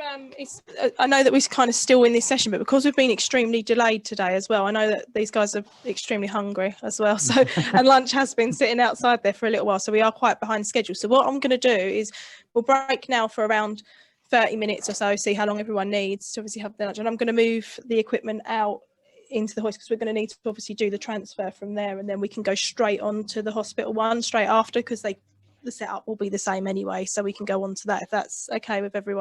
I know that we're kind of still in this session, but because we've been extremely delayed today as well, I know that these guys are extremely hungry as well, so and lunch has been sitting outside there for a little while, so we are quite behind schedule. So what I'm going to do is we'll break now for around 30 minutes or so, see how long everyone needs to obviously have their lunch, and I'm going to move the equipment out into the hoist because we're going to need to obviously do the transfer from there, and then we can go straight on to the hospital one straight after, because the setup will be the same anyway, so we can go on to that if that's okay with everyone.